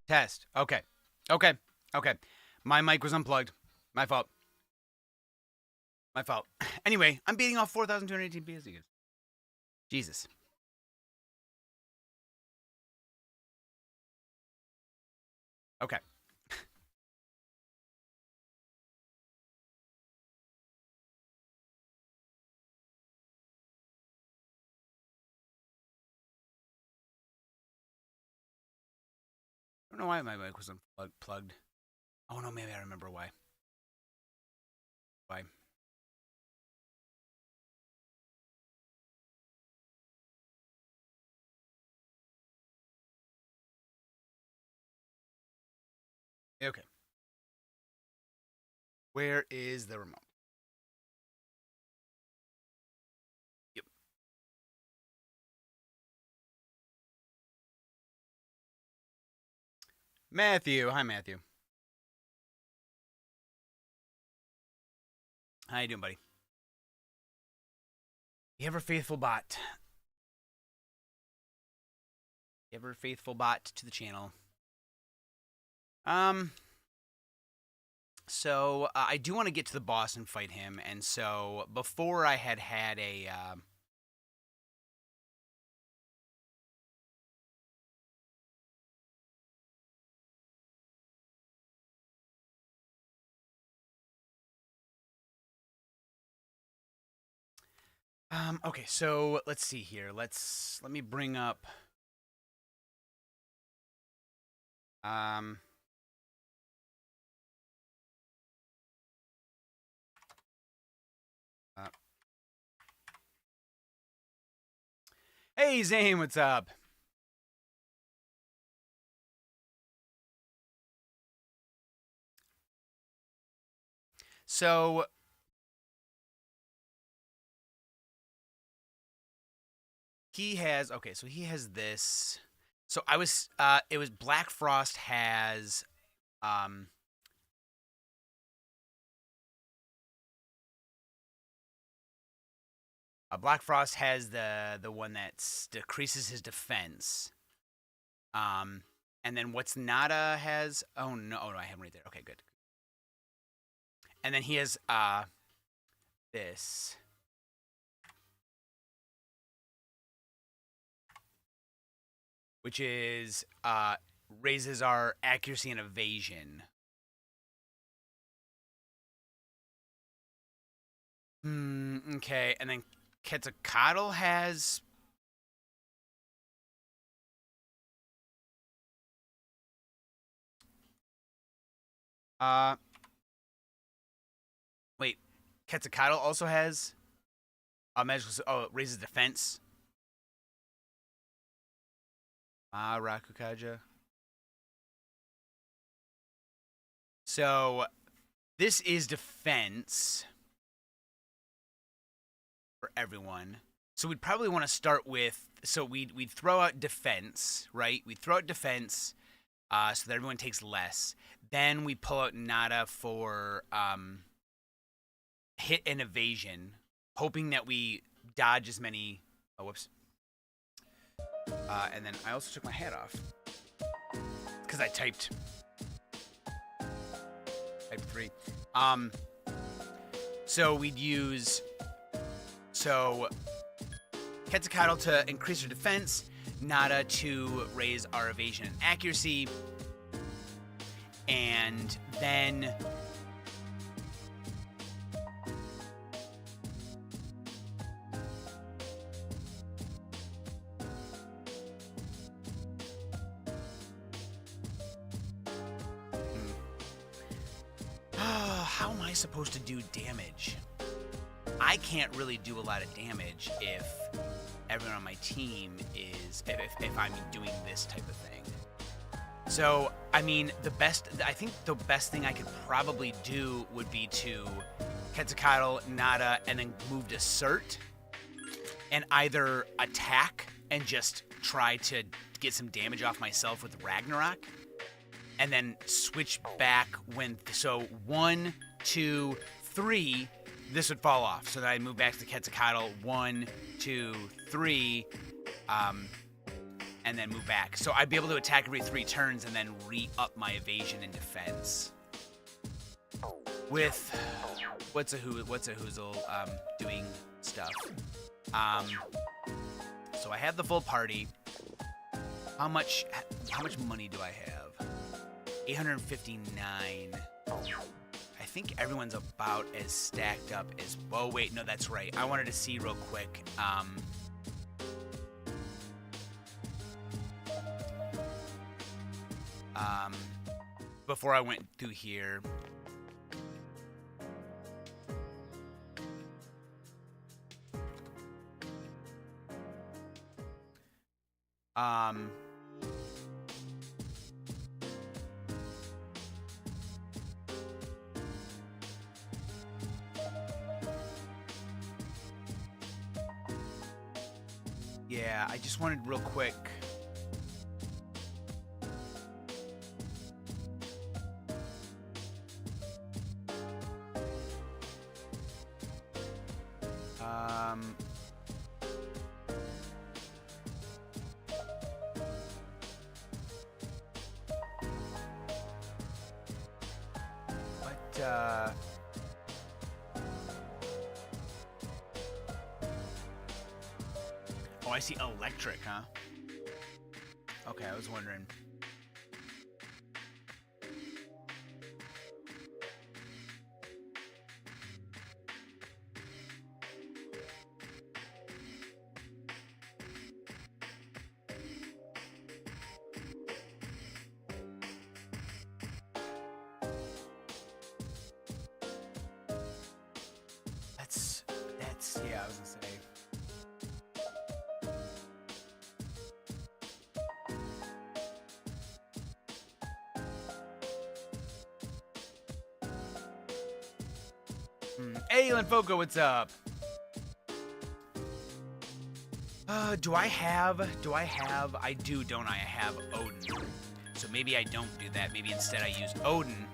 Test. Okay. Okay. Okay. My mic was unplugged. My fault. My fault. Anyway, I'm beating off 4,218 PS2. Jesus. Okay. I don't know why my mic was unplugged. Oh no, maybe I remember why. Why? Okay. Where is the remote? Yep. Matthew. Hi, Matthew. How you doing, buddy? The ever faithful bot. The ever faithful bot to the channel. Um. So I do want to get to the boss and fight him, and so before I had a. Okay, so let's see here. Let me bring up. Um. Uh, hey Zane, what's up? So he has okay. So he has this. So I was. It was Black Frost has. Um. Black Frost has the one that decreases his defense. Um. And then what's Nada has? Oh no! Oh no! I have him right there. Okay, good. And then he has this. Which is raises our accuracy and evasion. Okay, and then Quetzalcoatl has. Uh, wait, Quetzalcoatl also has magical. Oh, it raises defense. Rakukaja. So this is defense for everyone. So we'd probably want to start with. So we'd throw out defense, right? We'd throw out defense, so that everyone takes less. Then we pull out Nada for hit and evasion, hoping that we dodge as many. Oh, whoops. And then I also took my hat off because I typed 3. So we'd use Quetzalcoatl to increase our defense, Nada to raise our evasion and accuracy, and then how am I supposed to do damage? I can't really do a lot of damage if everyone on my team is if I'm doing this type of thing. So, I mean, I think the best thing I could probably do would be to Quetzalcoatl, Nada, and then move to Cert, and either attack and just try to get some damage off myself with Ragnarok, and then switch back so 1, 2, 3, this would fall off. So then I move back to the Quetzalcoatl, 1, 2, 3, and then move back. So I'd be able to attack every 3 turns and then re-up my evasion and defense. With what's a hoozle doing stuff. So I have the full party. How much money do I have? 859. I think everyone's about as stacked up as. Oh wait, no, that's right. I wanted to see real quick. Before I went through here. Yeah, I just wanted real quick. Oh, I see electric, huh? Okay, I was wondering. That's yeah, I was gonna say. Hey, Linfoco, what's up? Do I have, I do, don't I? I have Odin. So maybe I don't do that. Maybe instead I use Odin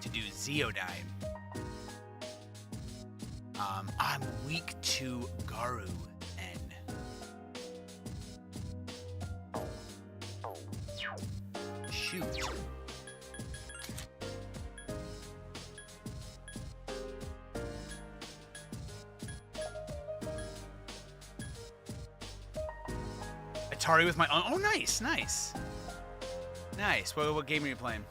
to do Zeodyne. I'm weak to Garu N. Shoot. Atari with my own. Oh, nice, nice. Nice. What game are you playing?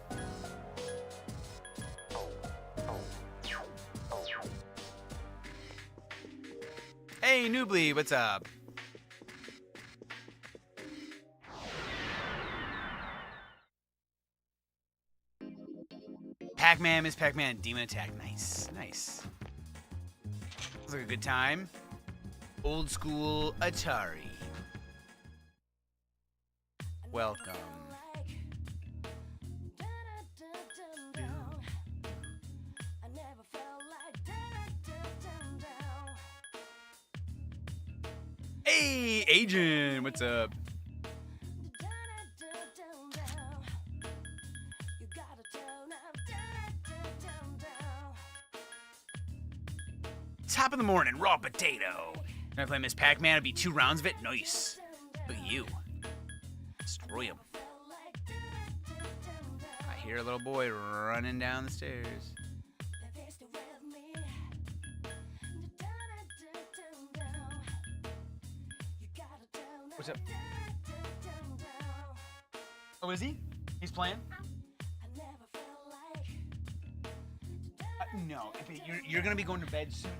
Hey, Noobly, what's up? Pac-Man, Miss Pac-Man, Demon Attack. Nice, nice. Looks like a good time. Old school Atari. Welcome. Hey, Agent, what's up? Top of the morning, raw potato. Can I play Miss Pac-Man? It'd be 2 rounds of it. Nice. Look at you. Destroy him. I hear a little boy running down the stairs. What's up? Oh, is he? He's playing? No, you're gonna be going to bed soon.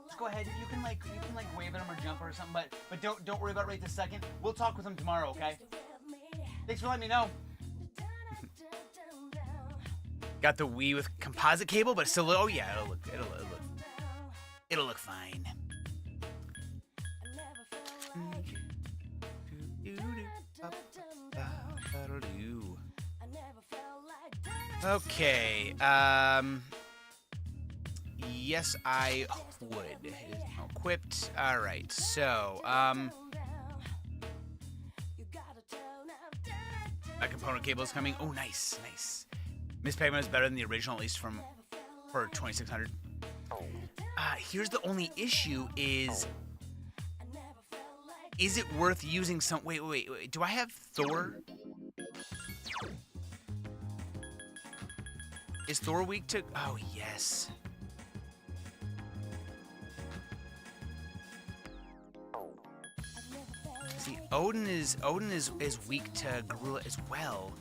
Just go ahead. You can like wave at him or jump or something, but don't worry about it right this second. We'll talk with him tomorrow, okay? Thanks for letting me know. Got the Wii with composite cable, but still. Oh yeah, it'll look fine. Okay. Yes, I would. It is now equipped. All right. So, a component cable is coming. Oh, nice, nice. Miss Pac-Man is better than the original, at least for 2600. Here's the only issue is Is it worth using some... Wait. Do I have Thor? Is Thor weak to... Oh, yes. See, Odin is weak to Gorilla as well.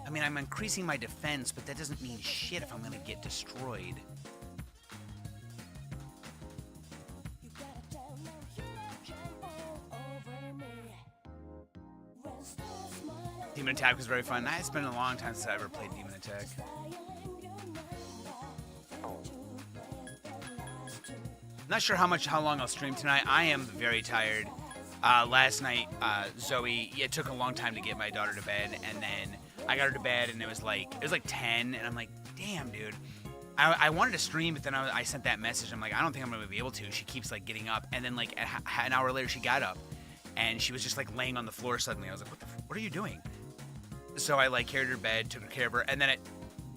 I mean, I'm increasing my defense, but that doesn't mean shit if I'm gonna get destroyed. Demon Attack was very fun. It's been a long time since I ever played Demon Attack. Not sure how long I'll stream tonight. I am very tired. Last night, Zoe, it took a long time to get my daughter to bed, and then I got her to bed, and it was like 10, and I'm like, damn, dude. I wanted to stream, but then I sent that message. I'm like, I don't think I'm gonna be able to. She keeps like getting up, and then like an hour later, she got up, and she was just like laying on the floor suddenly. I was like, what are you doing? So I like carried her to bed, took care of her, and then at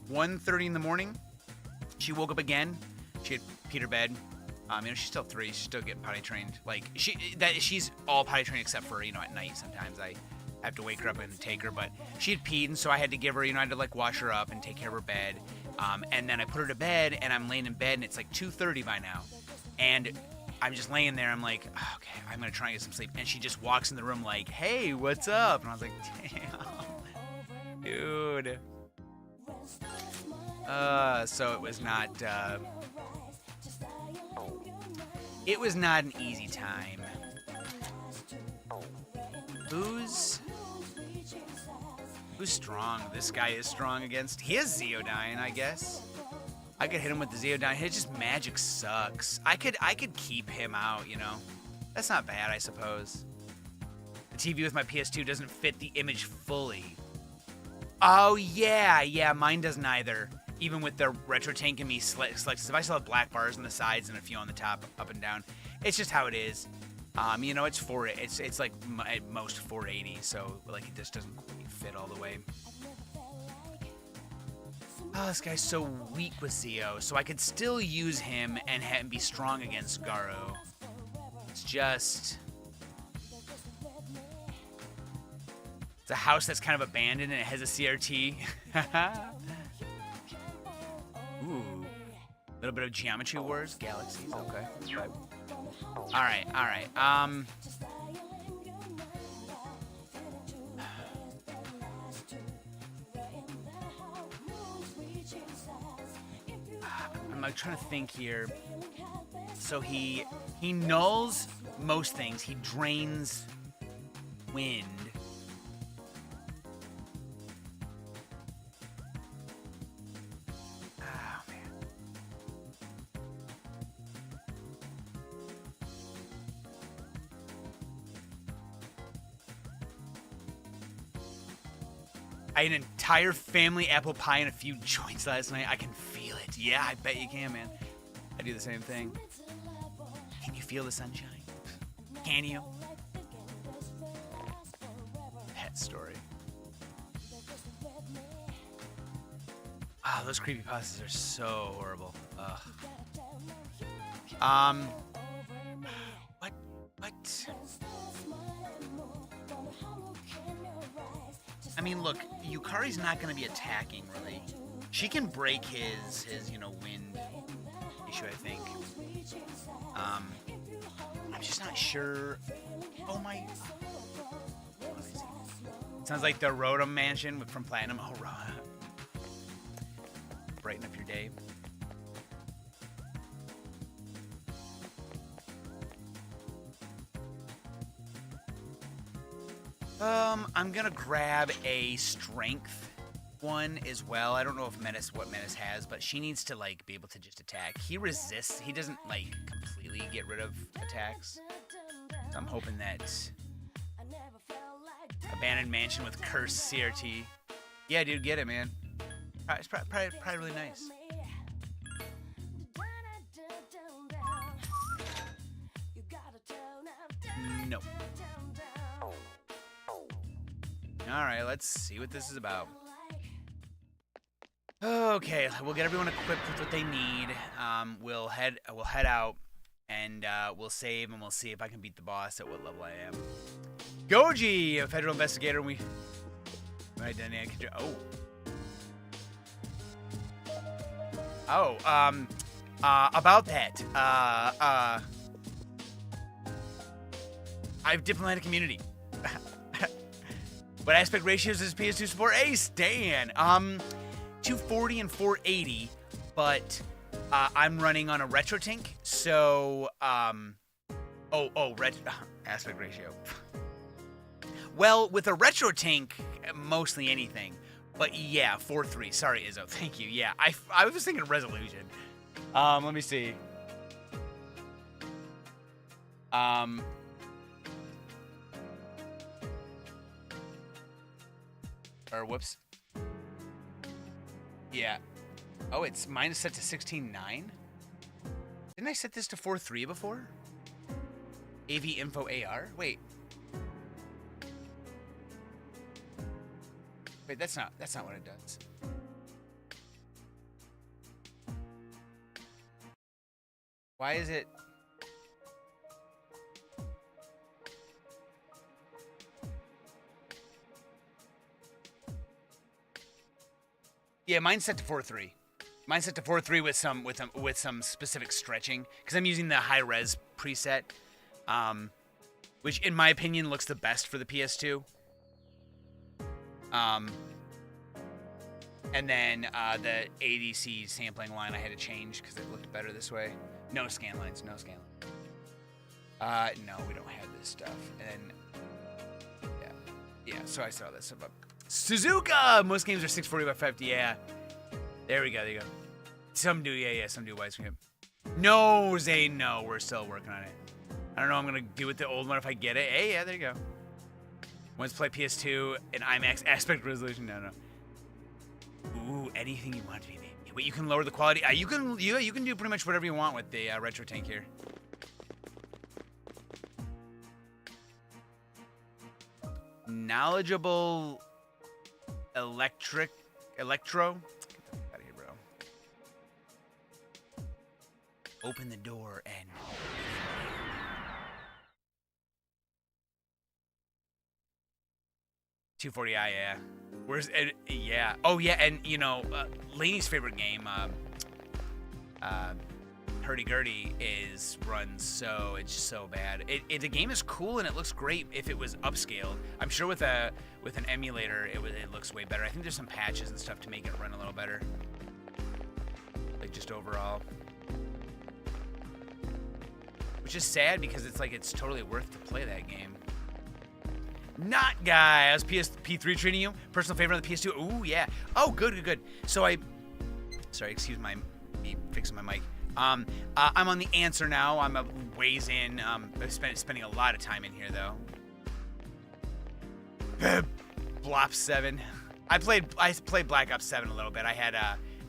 1:30 in the morning, she woke up again. She had peed her bed. She's still 3. She's still getting potty trained. Like she's all potty trained except for at night. Sometimes I have to wake her up and take her, but she had peed, and so I had to give her. I had to like wash her up and take care of her bed. And then I put her to bed, and I'm laying in bed, and it's like 2:30 by now, and I'm just laying there. I'm like, okay, I'm gonna try and get some sleep. And she just walks in the room like, hey, what's up? And I was like, damn, dude. So it was not. It was not an easy time. Who's strong? This guy is strong against. He has Zeodyne, I guess. I could hit him with the Zeodyne. His just magic sucks. I could keep him out, That's not bad, I suppose. The TV with my PS2 doesn't fit the image fully. Oh yeah, mine doesn't either. Even with the retro tank and me selected, if I still have black bars on the sides and a few on the top, up and down, it's just how it is. It's like at most 480, so like it just doesn't quite fit all the way. Oh, this guy's so weak with Zeo, so I could still use him and be strong against Garo. It's just... It's a house that's kind of abandoned and it has a CRT. Ooh. A little bit of Geometry Wars. Galaxies, okay. Alright. I'm like trying to think here. So he nulls most things. He drains wind. I ate an entire family apple pie and a few joints last night. I can feel it. Yeah, I bet you can, man. I do the same thing. Can you feel the sunshine? Can you? Pet story. Oh, those creepypastas are so horrible. Ugh. What? I mean, look, Yukari's not going to be attacking, really. She can break his wind issue, I think. I'm just not sure. Oh, my... Sounds like the Rotom Mansion from Platinum. Oh, brighten up your day. I'm gonna grab a strength one as well. I don't know if what Menace has, but she needs to like be able to just attack. He resists. He doesn't like completely get rid of attacks. So I'm hoping that Abandoned Mansion with Cursed CRT. Yeah, dude, get it, man. It's probably really nice. No. Alright, let's see what this is about. Okay, we'll get everyone equipped with what they need. We'll head out. And we'll save, and we'll see if I can beat the boss at what level I am. Goji, a federal investigator. About that. I have diplomatic immunity. What aspect ratios does PS2 support? Hey, Stan. 240 and 480, but I'm running on a retro tank, so aspect ratio. Well, with a retro tank, mostly anything. But yeah, 4.3. Sorry, Izzo. Thank you. Yeah, I was thinking resolution. Let me see. Or whoops. Yeah. Oh, mine is set to 16.9? Didn't I set this to 4.3 before? AV info AR? Wait. Wait, that's not what it does. Why is it? Yeah, mine's set to 4.3. Mine's set to 4.3 with some specific stretching because I'm using the high res preset, which in my opinion looks the best for the PS2. And then the ADC sampling line I had to change because it looked better this way. No scan lines, no scan lines. No, we don't have this stuff. And then, yeah. So I saw this stuff up. Suzuka! Most games are 640 by 50. Yeah. There we go. There you go. Some do, yeah. Some do widescreen. No, Zane, no. We're still working on it. I don't know. I'm gonna do with the old one if I get it. Hey, yeah, there you go. Once play PS2 in IMAX aspect resolution. No. Ooh, anything you want to be made. But you can lower the quality. You can do pretty much whatever you want with the retro tank here. Knowledgeable electro. Get the fuck out of here, bro. Open the door and. $240i, yeah. Where's yeah? Oh yeah, and you know, Lainey's favorite game, Hurdy-Gurdy, runs so it's so bad. The game is cool and it looks great if it was upscaled. I'm sure with an emulator, it looks way better. I think there's some patches and stuff to make it run a little better, like just overall. Which is sad because it's like it's totally worth to play that game. Not guy. How's P3 treating you? Personal favorite on the PS2? Ooh, yeah. Oh, good. So sorry, excuse me fixing my mic. I'm on the answer now. I'm a ways in. I'm spending a lot of time in here though. Blop 7. I played Black Ops 7 a little bit. I had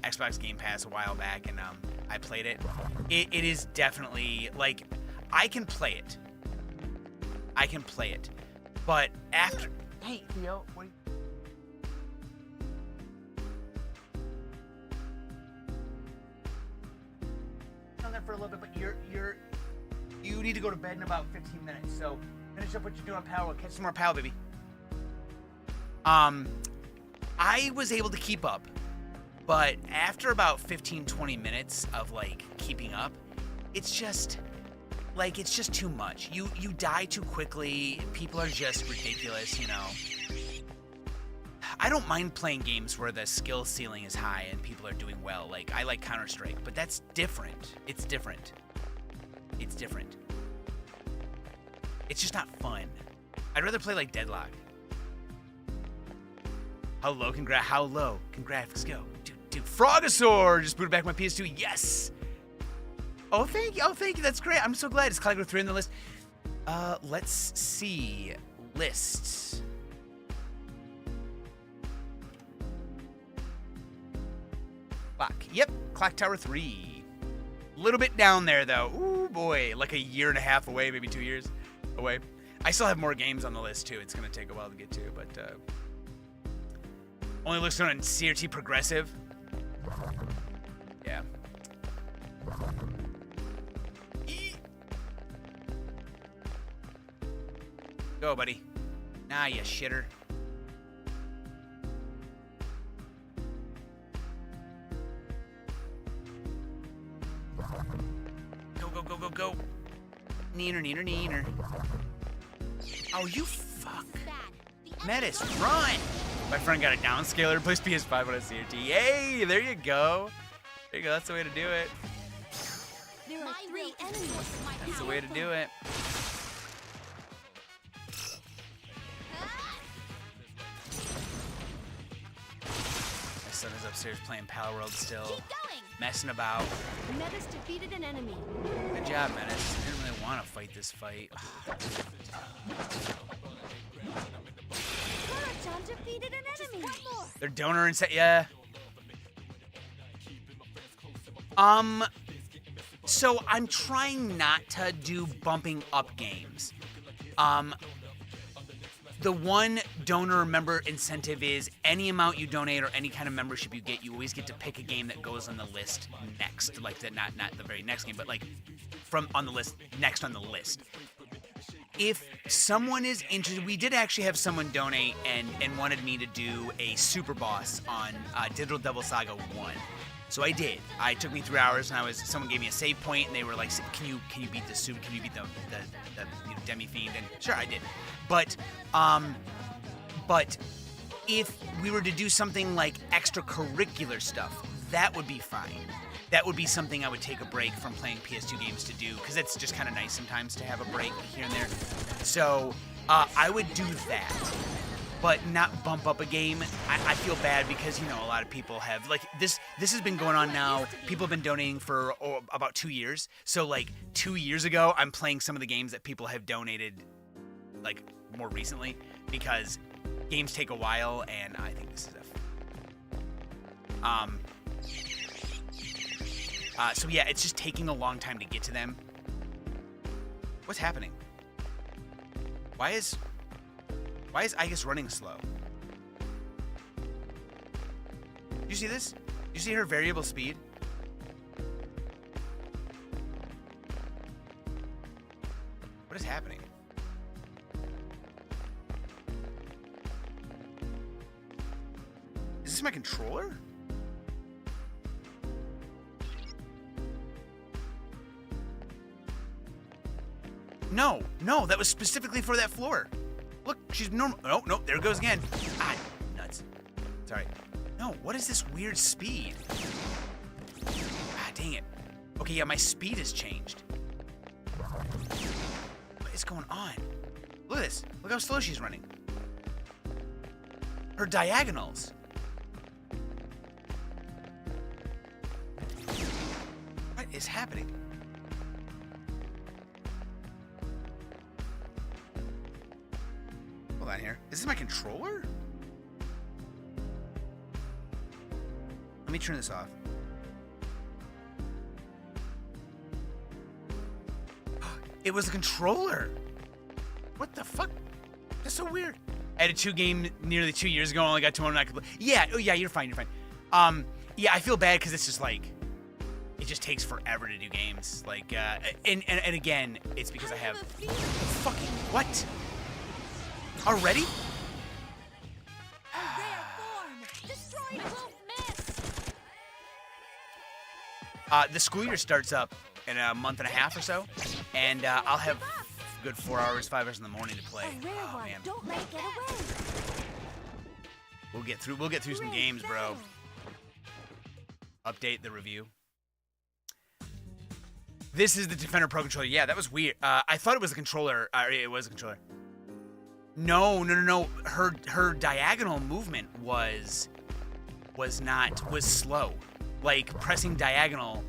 Xbox Game Pass a while back, and I played it. It is definitely like I can play it. But after... Hey, Theo, what are you... on there for a little bit, but you need to go to bed in about 15 minutes, so finish up what you're doing, pal. Catch some more pal, baby. I was able to keep up, but after about 15-20 minutes of, like, keeping up, it's just too much. You die too quickly. People are just ridiculous, you know. I don't mind playing games where the skill ceiling is high and people are doing well. Like, I like Counter-Strike, but that's different. It's different. It's just not fun. I'd rather play like Deadlock. How low? Congrats. Let's go. Dude. Frogosaur just booted back my PS2. Yes! Oh, thank you. That's great. I'm so glad. It's Caligula 3 on the list. Let's see. Lists. Clock. Yep. Clock Tower 3. A little bit down there, though. Ooh, boy. Like a year and a half away, maybe 2 years away. I still have more games on the list, too. It's going to take a while to get to, but only looks good on CRT Progressive. Yeah. Go, buddy. Nah, you shitter. Go, go, go, go, go. Neener, neener, neener. Oh, you fuck. Metis, run! My friend got a downscaler, plays PS5 on a CRT. Yay! There you go. There you go, that's the way to do it. There are 3 enemies. That's the way to do it. My son is upstairs playing Pal World still. Messing about. Metis defeated an enemy. Good job, Menace. I didn't really want to fight this fight. John defeated an enemy. Their donor and set, yeah. So I'm trying not to do bumping up games. The one donor member incentive is any amount you donate or any kind of membership you get, you always get to pick a game that goes on the list next. Like that, not the very next game, but like on the list, next on the list. If someone is interested, we did actually have someone donate and wanted me to do a super boss on Digital Devil Saga 1. So I did. It took me 3 hours, and someone gave me a save point, and they were like, "Can you beat the super? Can you beat the demi fiend?" And sure, I did. But if we were to do something like extracurricular stuff, that would be fine. That would be something I would take a break from playing PS2 games to do, because it's just kind of nice sometimes to have a break here and there. So I would do that, but not bump up a game. I feel bad because, a lot of people have, like, this has been going on now. People have been donating for about 2 years. So, like, 2 years ago, I'm playing some of the games that people have donated, like, more recently, because games take a while, and I think this is so yeah, it's just taking a long time to get to them. What's happening? Why is Igus running slow? You see this? You see her variable speed? What is happening? Is this my controller? No, that was specifically for that floor. Look, she's normal. Oh, no, there it goes again. Ah, nuts. Sorry. No, what is this weird speed? Ah, dang it. Okay, yeah, my speed has changed. What is going on? Look at this. Look how slow she's running. Her diagonals. What is happening? Hold on here. Is this my controller? Let me turn this off. It was the controller. What the fuck? That's so weird. I had a game nearly 2 years ago. I only got to one and I could play. Yeah, oh yeah, you're fine, you're fine. Yeah, I feel bad because it's just like, it just takes forever to do games. Like, and again, it's because I have fucking what? Already? The school year starts up in a month and a half or so, and I'll have a good 4 hours, 5 hours in the morning to play. Oh man, Don't let it get away. we'll get through some games, bro. Update the review. This is the Defender Pro Controller. Yeah, that was weird. I thought it was a controller. It was a controller. No. Her diagonal movement was slow. Like, pressing diagonal.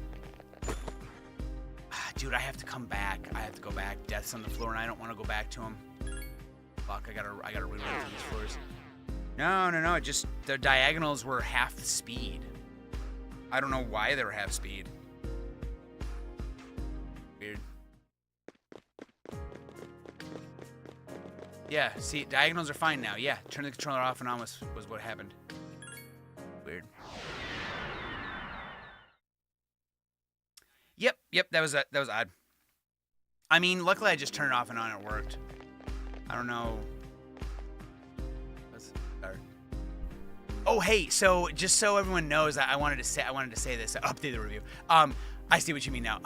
Dude, I have to come back. I have to go back. Death's on the floor, and I don't want to go back to him. Fuck, I gotta rerun through these floors. No. Just the diagonals were half the speed. I don't know why they were half speed. Weird. Yeah, see, diagonals are fine now. Yeah, turn the controller off and on was what happened. Weird. Yep, that was odd. I mean, luckily I just turned it off and on and it worked. I don't know. Let's start. Oh, hey, so just so everyone knows, I wanted to say this. Update the review. I see what you mean now.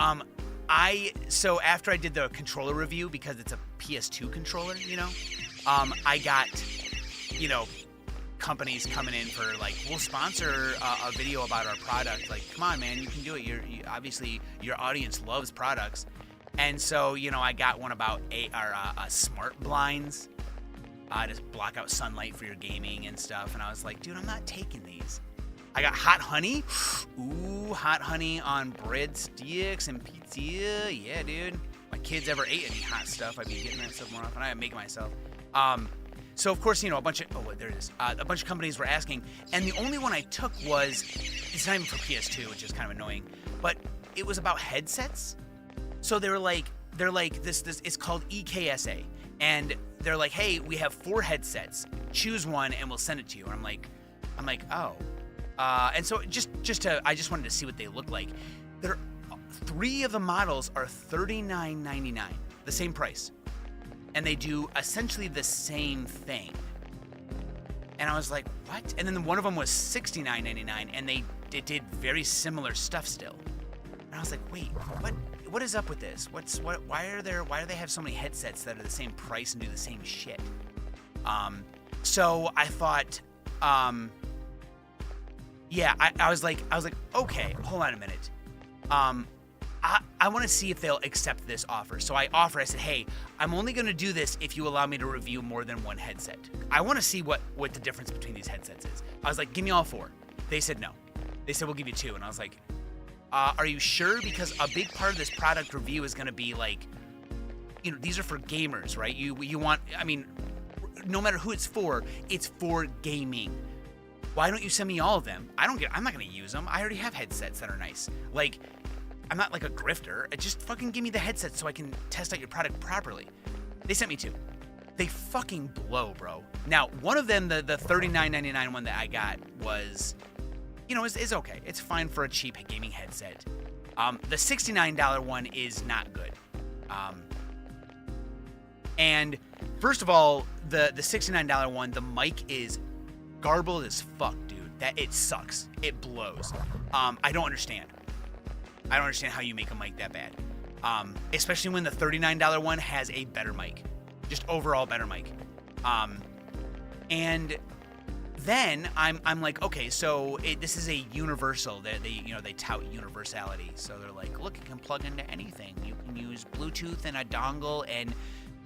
So after I did the controller review, because it's a PS2 controller, you know, I got, you know, companies coming in for like, we'll sponsor a video about our product. Like, come on, man, you can do it. Obviously your audience loves products. And so, you know, I got one about smart blinds to block out sunlight for your gaming and stuff. And I was like, dude, I'm not taking these. I got hot honey. Ooh, hot honey on breadsticks and pizza. Yeah, dude. My kids ever ate any hot stuff, I'd be getting that stuff more often. I make it myself. So of course, you know, a bunch of companies were asking, and the only one I took was, it's not even for PS2, which is kind of annoying, but it was about headsets. So they're like this it's called EKSA, and they're like, hey, we have 4 headsets, choose one and we'll send it to you. And I'm like, oh, and so I just wanted to see what they look like. 3 of the models are $39.99, the same price, and they do essentially the same thing. And I was like, what? And then one of them was $69.99, and it did very similar stuff still. And I was like, wait, what is up with this? Why do they have so many headsets that are the same price and do the same shit? So I thought, yeah, I was like, okay, hold on a minute. I want to see if they'll accept this offer. So I said, hey, I'm only going to do this if you allow me to review more than one headset. I want to see what the difference between these headsets is. I was like, give me all 4. They said no. They said, we'll give you 2. And I was like, are you sure? Because a big part of this product review is going to be like, you know, these are for gamers, right? You want, I mean, no matter who it's for gaming. Why don't you send me all of them? I'm not going to use them. I already have headsets that are nice. Like, I'm not like a grifter. Just fucking give me the headset so I can test out your product properly. They sent me 2. They fucking blow, bro. Now, one of them, the $39.99 one that I got was, you know, is okay. It's fine for a cheap gaming headset. The $69 one is not good. And first of all, the $69 one, the mic is garbled as fuck, dude. It sucks. It blows. I don't understand how you make a mic that bad. Especially when the $39 one has a better mic. Just overall better mic. And then I'm like, okay, so this is a universal. They tout universality. So they're like, look, it can plug into anything. You can use Bluetooth and a dongle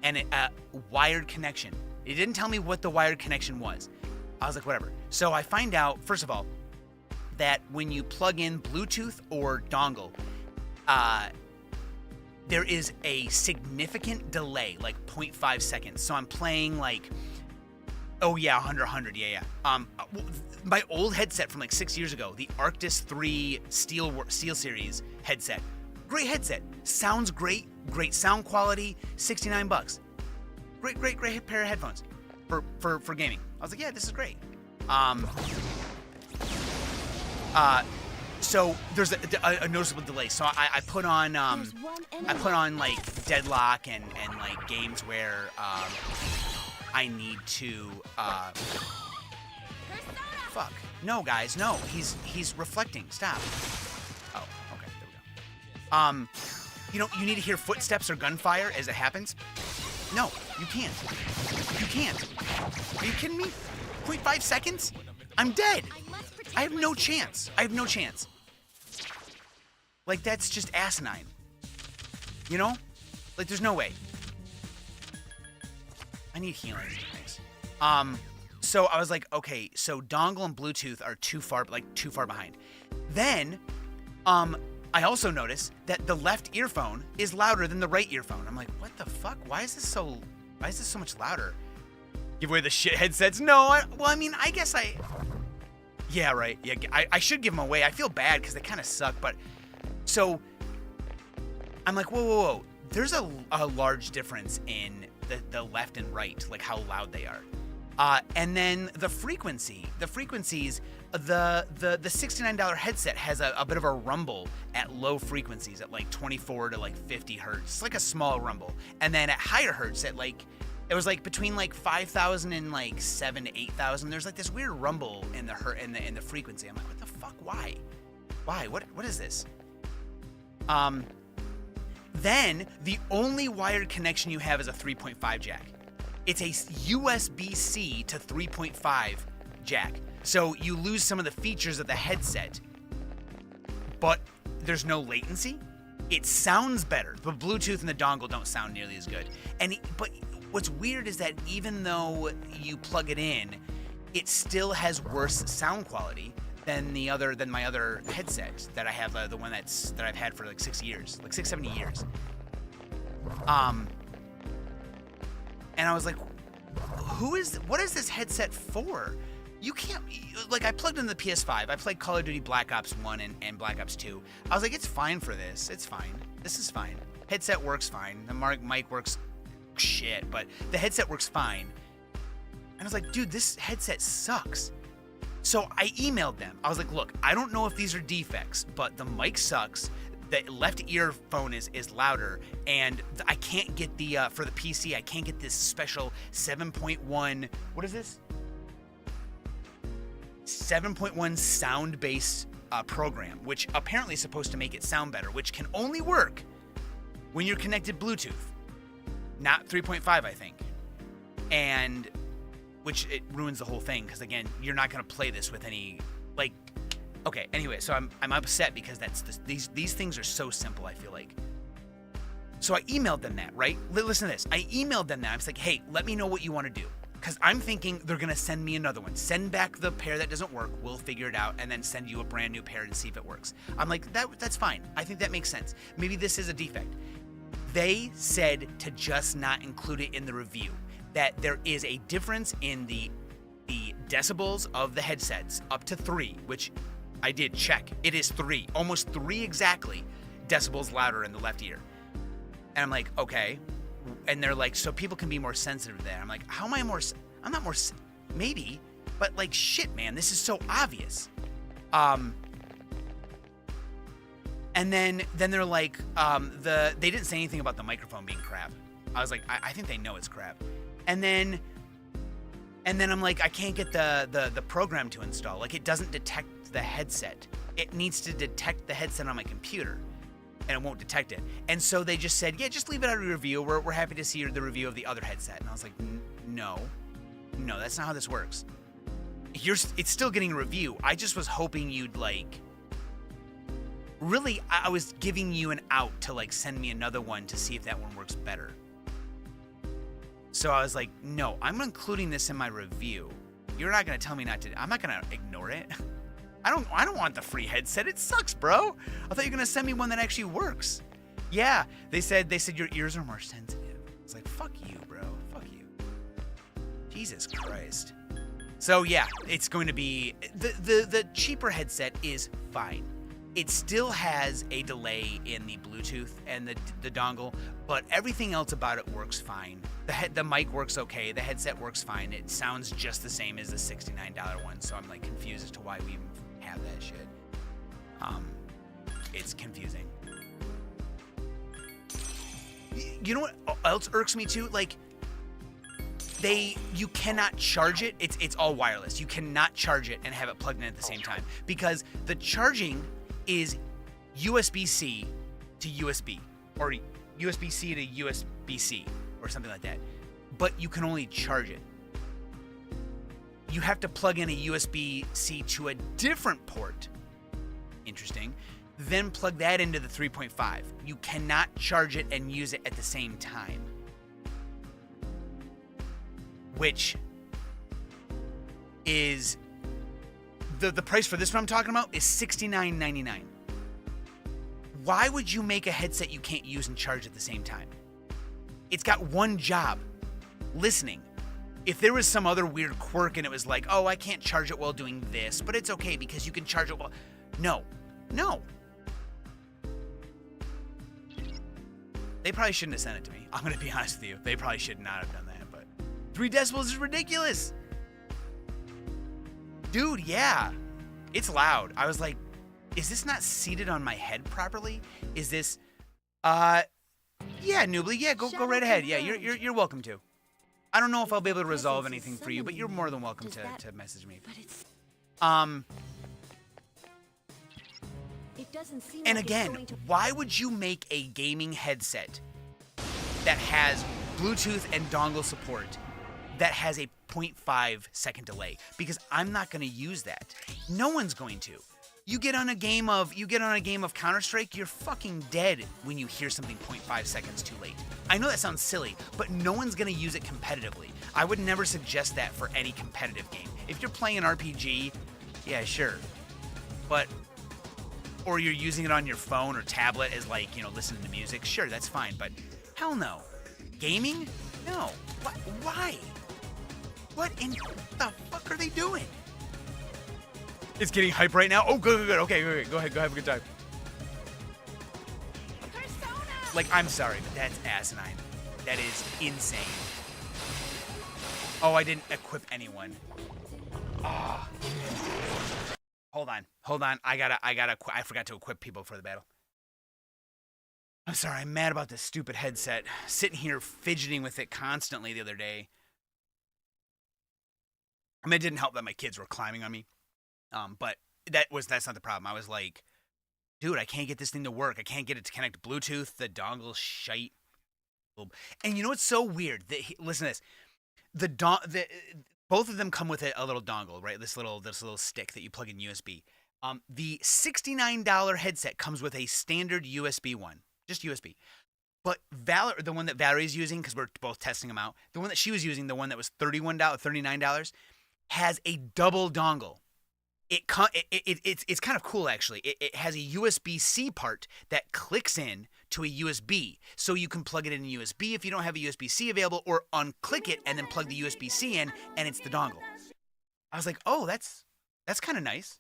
and a wired connection. It didn't tell me what the wired connection was. I was like, whatever. So I find out, first of all, that when you plug in Bluetooth or dongle, there is a significant delay, like 0.5 seconds. So I'm playing like, oh yeah, 100, yeah. My old headset from like 6 years ago, the Arctis 3 Steel Series headset. Great headset. Sounds great. Great sound quality. $69. Great pair of headphones for gaming. I was like, yeah, this is great. So there's a noticeable delay. So I put on like Deadlock and like games where I need to fuck. No, guys, no. He's reflecting. Stop. Oh, okay, there we go. You know, you need to hear footsteps or gunfire as it happens. No, you can't. You can't. Are you kidding me? 0.5 seconds? I'm dead. I have no chance. Like, that's just asinine. You know? Like, there's no way. I need healing. Thanks. So I was like, okay, so dongle and Bluetooth are too far behind. Then, I also noticed that the left earphone is louder than the right earphone. I'm like, what the fuck? Why is this so much louder? Give away the shit headsets? No, yeah, right. Yeah, I should give them away. I feel bad because they kind of suck, but so I'm like, whoa. There's a large difference in the left and right, like how loud they are. And then the frequencies, the $69 headset has a bit of a rumble at low frequencies at like 24 to like 50 hertz. It's like a small rumble. And then at higher hertz at like It was like between like 5,000 and like 7 to 8,000. There's like this weird rumble in the frequency. I'm like, what the fuck? Why? What is this? Then the only wired connection you have is a 3.5 jack. It's a USB-C to 3.5 jack. So you lose some of the features of the headset, but there's no latency. It sounds better. The Bluetooth and the dongle don't sound nearly as good. But what's weird is that even though you plug it in, it still has worse sound quality than my other headset that I have, the one that I've had for like 6 years, like 6, 7 years. And I was like, what is this headset for? You can't, like, I plugged in the PS5. I played Call of Duty Black Ops 1 and Black Ops 2. I was like, it's fine for this. It's fine. This is fine. Headset works fine. The mic works shit, but the headset works fine. And I was like, dude, this headset sucks. So I emailed them. I was like, look, I don't know if these are defects, but the mic sucks. The left earphone is louder, and I can't get the, for the PC, I can't get this special 7.1, what is this? 7.1 sound-based program, which apparently is supposed to make it sound better, which can only work when you're connected Bluetooth, not 3.5, I think. And which it ruins the whole thing, because again, you're not going to play this with any, like, okay, anyway, so I'm upset because these things are so simple, I feel like. So I emailed them that, right? Listen to this. I emailed them that. I was like, hey, let me know what you want to do. Because I'm thinking they're going to send me another one. Send back the pair that doesn't work. We'll figure it out and then send you a brand new pair and see if it works. I'm like, that's fine. I think that makes sense. Maybe this is a defect. They said to just not include it in the review. That there is a difference in the decibels of the headsets up to 3, which I did check. It is 3, almost 3 exactly decibels louder in the left ear. And I'm like, okay. And they're like, so people can be more sensitive there. I'm like, how am I more? I'm not more. Maybe, but like, shit, man, this is so obvious. And then they're like, they didn't say anything about the microphone being crap. I was like, I think they know it's crap. And then I'm like, I can't get the program to install. Like, it doesn't detect the headset. It needs to detect the headset on my computer, and it won't detect it. And so they just said, yeah, just leave it out of the review. We're happy to see the review of the other headset. And I was like, no, that's not how this works. It's still getting a review. I just was hoping you'd like, really, I was giving you an out to like send me another one to see if that one works better. So I was like, no, I'm including this in my review. You're not gonna tell me not to. I'm not gonna ignore it. I don't want the free headset. It sucks, bro. I thought you were gonna send me one that actually works. Yeah, they said your ears are more sensitive. It's like, fuck you, bro. Fuck you. Jesus Christ. So yeah, it's going to be the cheaper headset is fine. It still has a delay in the Bluetooth and the dongle, but everything else about it works fine. The mic works okay. The headset works fine. It sounds just the same as the $69 one, so I'm like confused as to why we even have that shit. It's confusing. You know what else irks me too? Like, you cannot charge it. It's all wireless. You cannot charge it and have it plugged in at the same time because the charging is USB-C to USB or USB-C to USB-C or something like that. But you can only charge it. You have to plug in a USB-C to a different port. Interesting. Then plug that into the 3.5. You cannot charge it and use it at the same time. Which is the price for this one I'm talking about is $69.99. Why would you make a headset you can't use and charge at the same time? It's got one job, listening. If there was some other weird quirk and it was like, oh, I can't charge it while doing this, but it's okay because you can charge it while... No. They probably shouldn't have sent it to me. I'm going to be honest with you. They probably should not have done that, but 3 decibels is ridiculous. Dude, yeah. It's loud. I was like, is this not seated on my head properly? Is this, yeah, Noobly, yeah, go right ahead. Yeah, you're welcome to. I don't know if I'll be able to resolve anything for you, but you're more than welcome to message me. But it's. It doesn't seem And like it's again, going to... why would you make a gaming headset that has Bluetooth and dongle support that has a 0.5 second delay? Because I'm not going to use that. No one's going to. You get on a game of Counter-Strike, you're fucking dead when you hear something 0.5 seconds too late. I know that sounds silly, but no one's going to use it competitively. I would never suggest that for any competitive game. If you're playing an RPG, yeah, sure. But or you're using it on your phone or tablet as, like, you know, listening to music, sure, that's fine, but hell no. Gaming? No. Why? What in the fuck are they doing? It's getting hype right now? Oh, good. Okay, go ahead, go have a good time. Persona! Like, I'm sorry, but that's asinine. That is insane. Oh, I didn't equip anyone. Ah. Hold on. I forgot to equip people for the battle. I'm sorry, I'm mad about this stupid headset. Sitting here fidgeting with it constantly the other day. I mean, it didn't help that my kids were climbing on me. But that's not the problem. I was like, dude, I can't get this thing to work. I can't get it to connect to Bluetooth. The dongle's shite. And you know what's so weird? Listen to this. Both of them come with a little dongle, right? This little stick that you plug in USB. The $69 headset comes with a standard USB one, just USB. But the one that Valerie's using, because we're both testing them out, the one that she was using, the one that was $39, has a double dongle. It's kind of cool, actually. It has a USB-C part that clicks in to a USB, so you can plug it in a USB if you don't have a USB-C available, or unclick it and then plug the USB-C in, and it's the dongle. I was like, oh, that's kind of nice,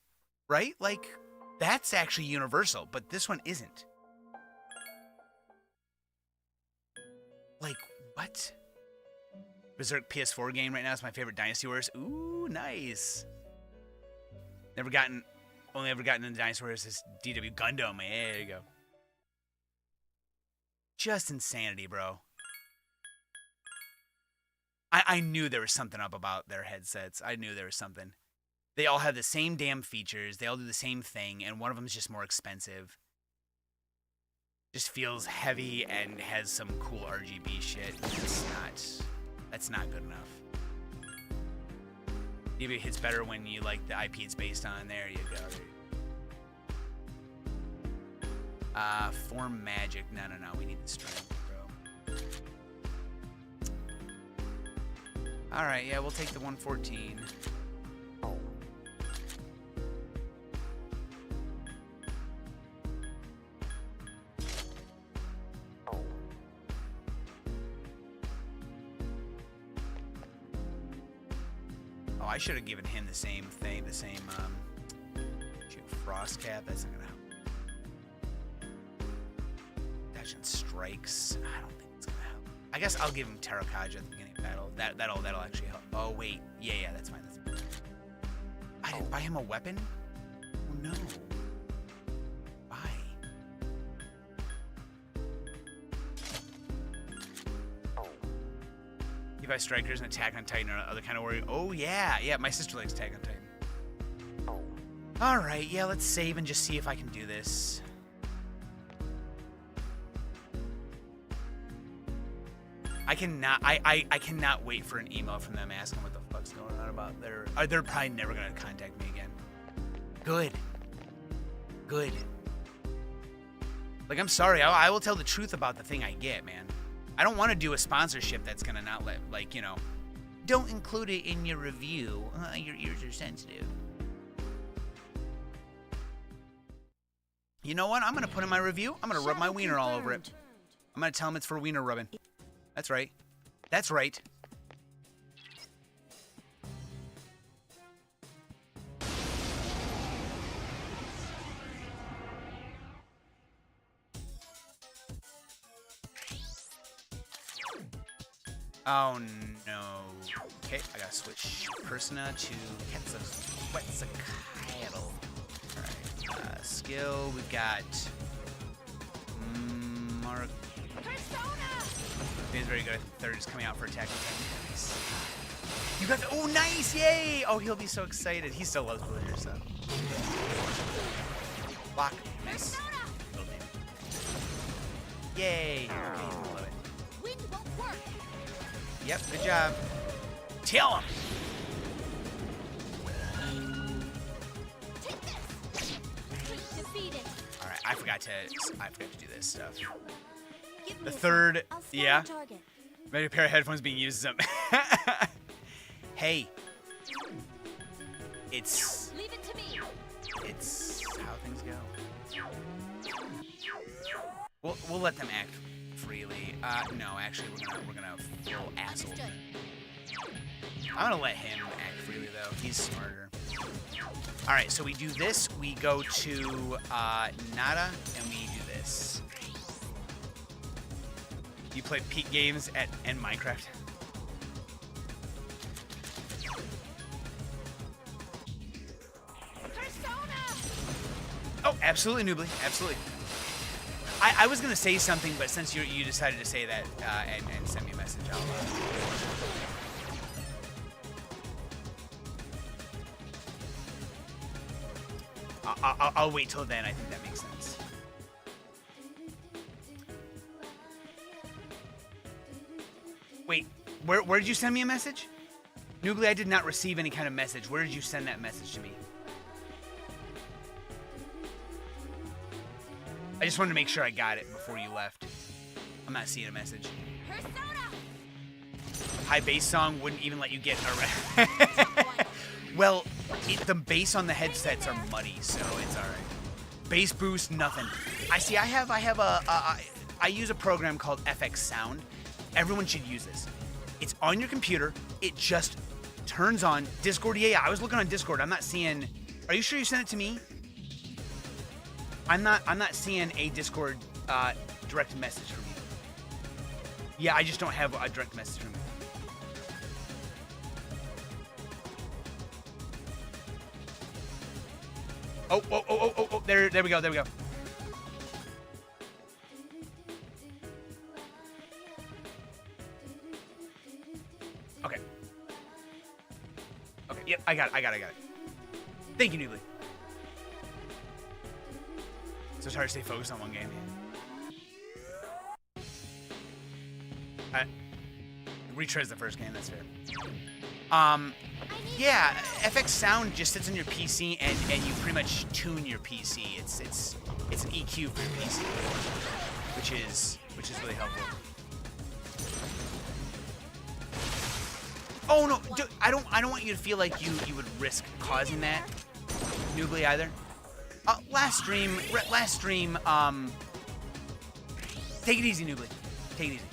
right? Like, that's actually universal, but this one isn't. Like, what? Berserk PS4 game right now is my favorite Dynasty Warriors. Ooh, nice. Only ever gotten into Dynasty Warriors is DW Gundam. There you go. Just insanity, bro. I knew there was something up about their headsets. I knew there was something. They all have the same damn features. They all do the same thing, and one of them is just more expensive. Just feels heavy and has some cool RGB shit. That's not good enough. Maybe it hits better when you like the IP it's based on. There you go. Form magic. No. We need the strength, bro. Alright, yeah, we'll take the 114. Oh, I should have given him the same thing, shoot, frost cap. That's not gonna help. Dodge and strikes. I don't think it's gonna help. I guess I'll give him Terrakaja at the beginning of battle. That'll actually help. Oh wait, yeah, that's fine. I didn't buy him a weapon. Oh no. Why? You buy strikers and attack on Titan or other kind of warrior. Oh yeah, my sister likes attack on Titan. All right, yeah, let's save and just see if I can do this. I cannot wait for an email from them asking what the fuck's going on about they're probably never gonna contact me again. Good. Like, I'm sorry, I will tell the truth about the thing I get, man. I don't want to do a sponsorship that's gonna not let, like, you know, don't include it in your review. Your ears are sensitive. You know what? I'm gonna put in my review. I'm gonna rub my wiener all over it. I'm gonna tell them it's for wiener rubbing. That's right. That's right. Oh no. Okay, I gotta switch Persona to Quetzalcoatl. Alright, skill, we've got Mark. champion is very good. I think third is coming out for attacking. Nice. You got the, oh, nice, yay! Oh, he'll be so excited. He still loves Blizzard, so. Block, miss. Yay! Okay, love it. Wind won't work. Yep, good job. Tail him! Take this. Defeated. Alright, I forgot to do this stuff. Give me The a third, sec. I'll scan yeah. the target. Maybe a pair of headphones being used as something. Hey. It's Leave it to me. how things go. We'll let them act freely. No, actually, we're gonna full asshole. Understood. I'm gonna let him act freely though. He's smarter. All right, so we do this. We go to Nada, and we do this. You play Peak games and Minecraft. Persona. Oh, absolutely, Noobly, absolutely. I was gonna say something, but since you decided to say that and send me a message, I'll wait till then. I think that makes sense. Wait, where did you send me a message? Noobly, I did not receive any kind of message. Where did you send that message to me? I just wanted to make sure I got it before you left. I'm not seeing a message. Persona. High bass song wouldn't even let you get around. Well, the bass on the headsets are muddy, so it's all right. Bass boost, nothing. I use a program called FX Sound. Everyone should use this. It's on your computer. It just turns on Discord. Yeah, I was looking on Discord. I'm not seeing. Are you sure you sent it to me? I'm not seeing a Discord direct message from you. Yeah, I just don't have a direct message from you. Oh, there we go. Okay. Okay, yep, I got it. Thank you, Noobly. So it's hard to stay focused on one game. Retries the first game, that's fair. Yeah, FX Sound just sits on your PC and you pretty much tune your PC. It's an EQ for your PC, which is really helpful. Oh no, I don't want you to feel like you would risk causing that, Noobly, either. Last stream, take it easy, Noobly. Take it easy.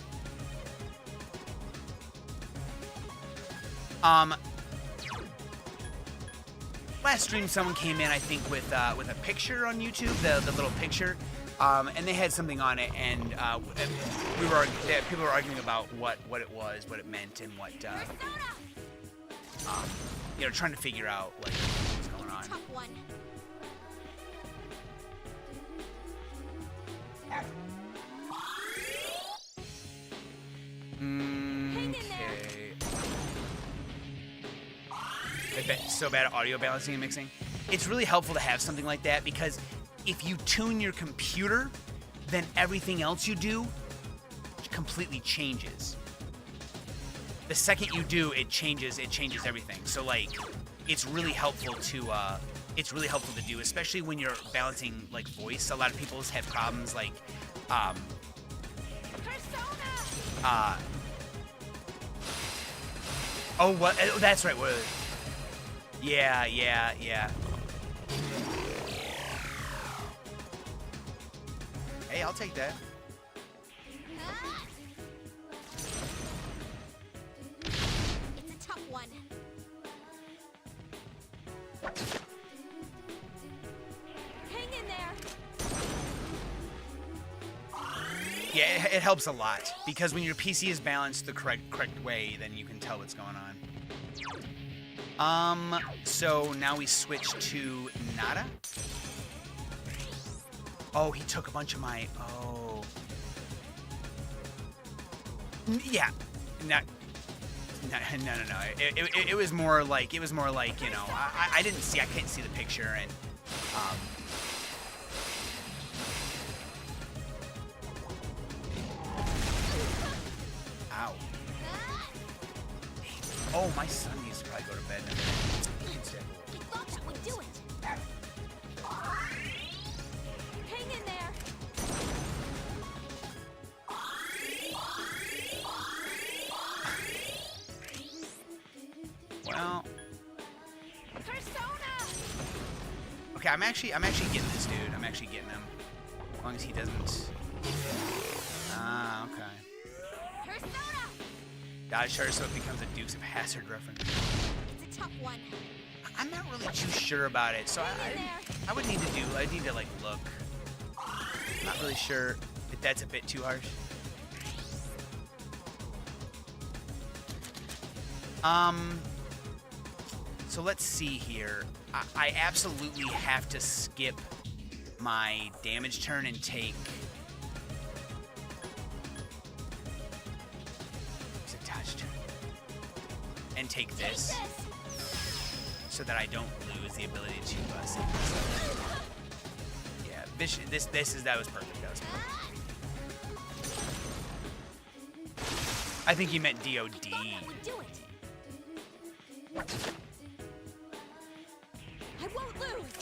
Last stream, someone came in, I think, with a picture on YouTube, the little picture, and they had something on it, and people were arguing about what it was, what it meant, and what trying to figure out like what's going on. Tough one. Okay. I bet so bad at audio balancing and mixing. It's really helpful to have something like that because if you tune your computer, then everything else you do completely changes. The second you do, it changes everything. So like, it's really helpful to do, especially when you're balancing like voice. A lot of people have problems like, oh, what? Oh, that's right. What? Yeah. Hey, I'll take that. It's a tough one. Hang in there. Yeah, it helps a lot because when your PC is balanced the correct way, then you can tell what's going on. So now we switch to Nada. Oh, he took a bunch of my. Oh. Yeah. No. No. It was more like you know, I didn't see. I couldn't see the picture, and ow. Oh, my son needs to probably go to bed in a minute. I thought that would do it. Hang in there. Well, Persona. okay, I'm actually getting this dude. I'm actually getting him. As long as he doesn't. Ah, okay. Persona. Dodge charge so it becomes a Dukes of Hazzard reference. It's a tough one. I'm not really too sure about it, so I would need to like look. I'm not really sure if that's a bit too harsh. So let's see here. I absolutely have to skip my damage turn and take. Is it touched? And take this, so that I don't lose the ability to see. Yeah, that was perfect. That was perfect. I think you meant DOD. That would do it. I won't lose.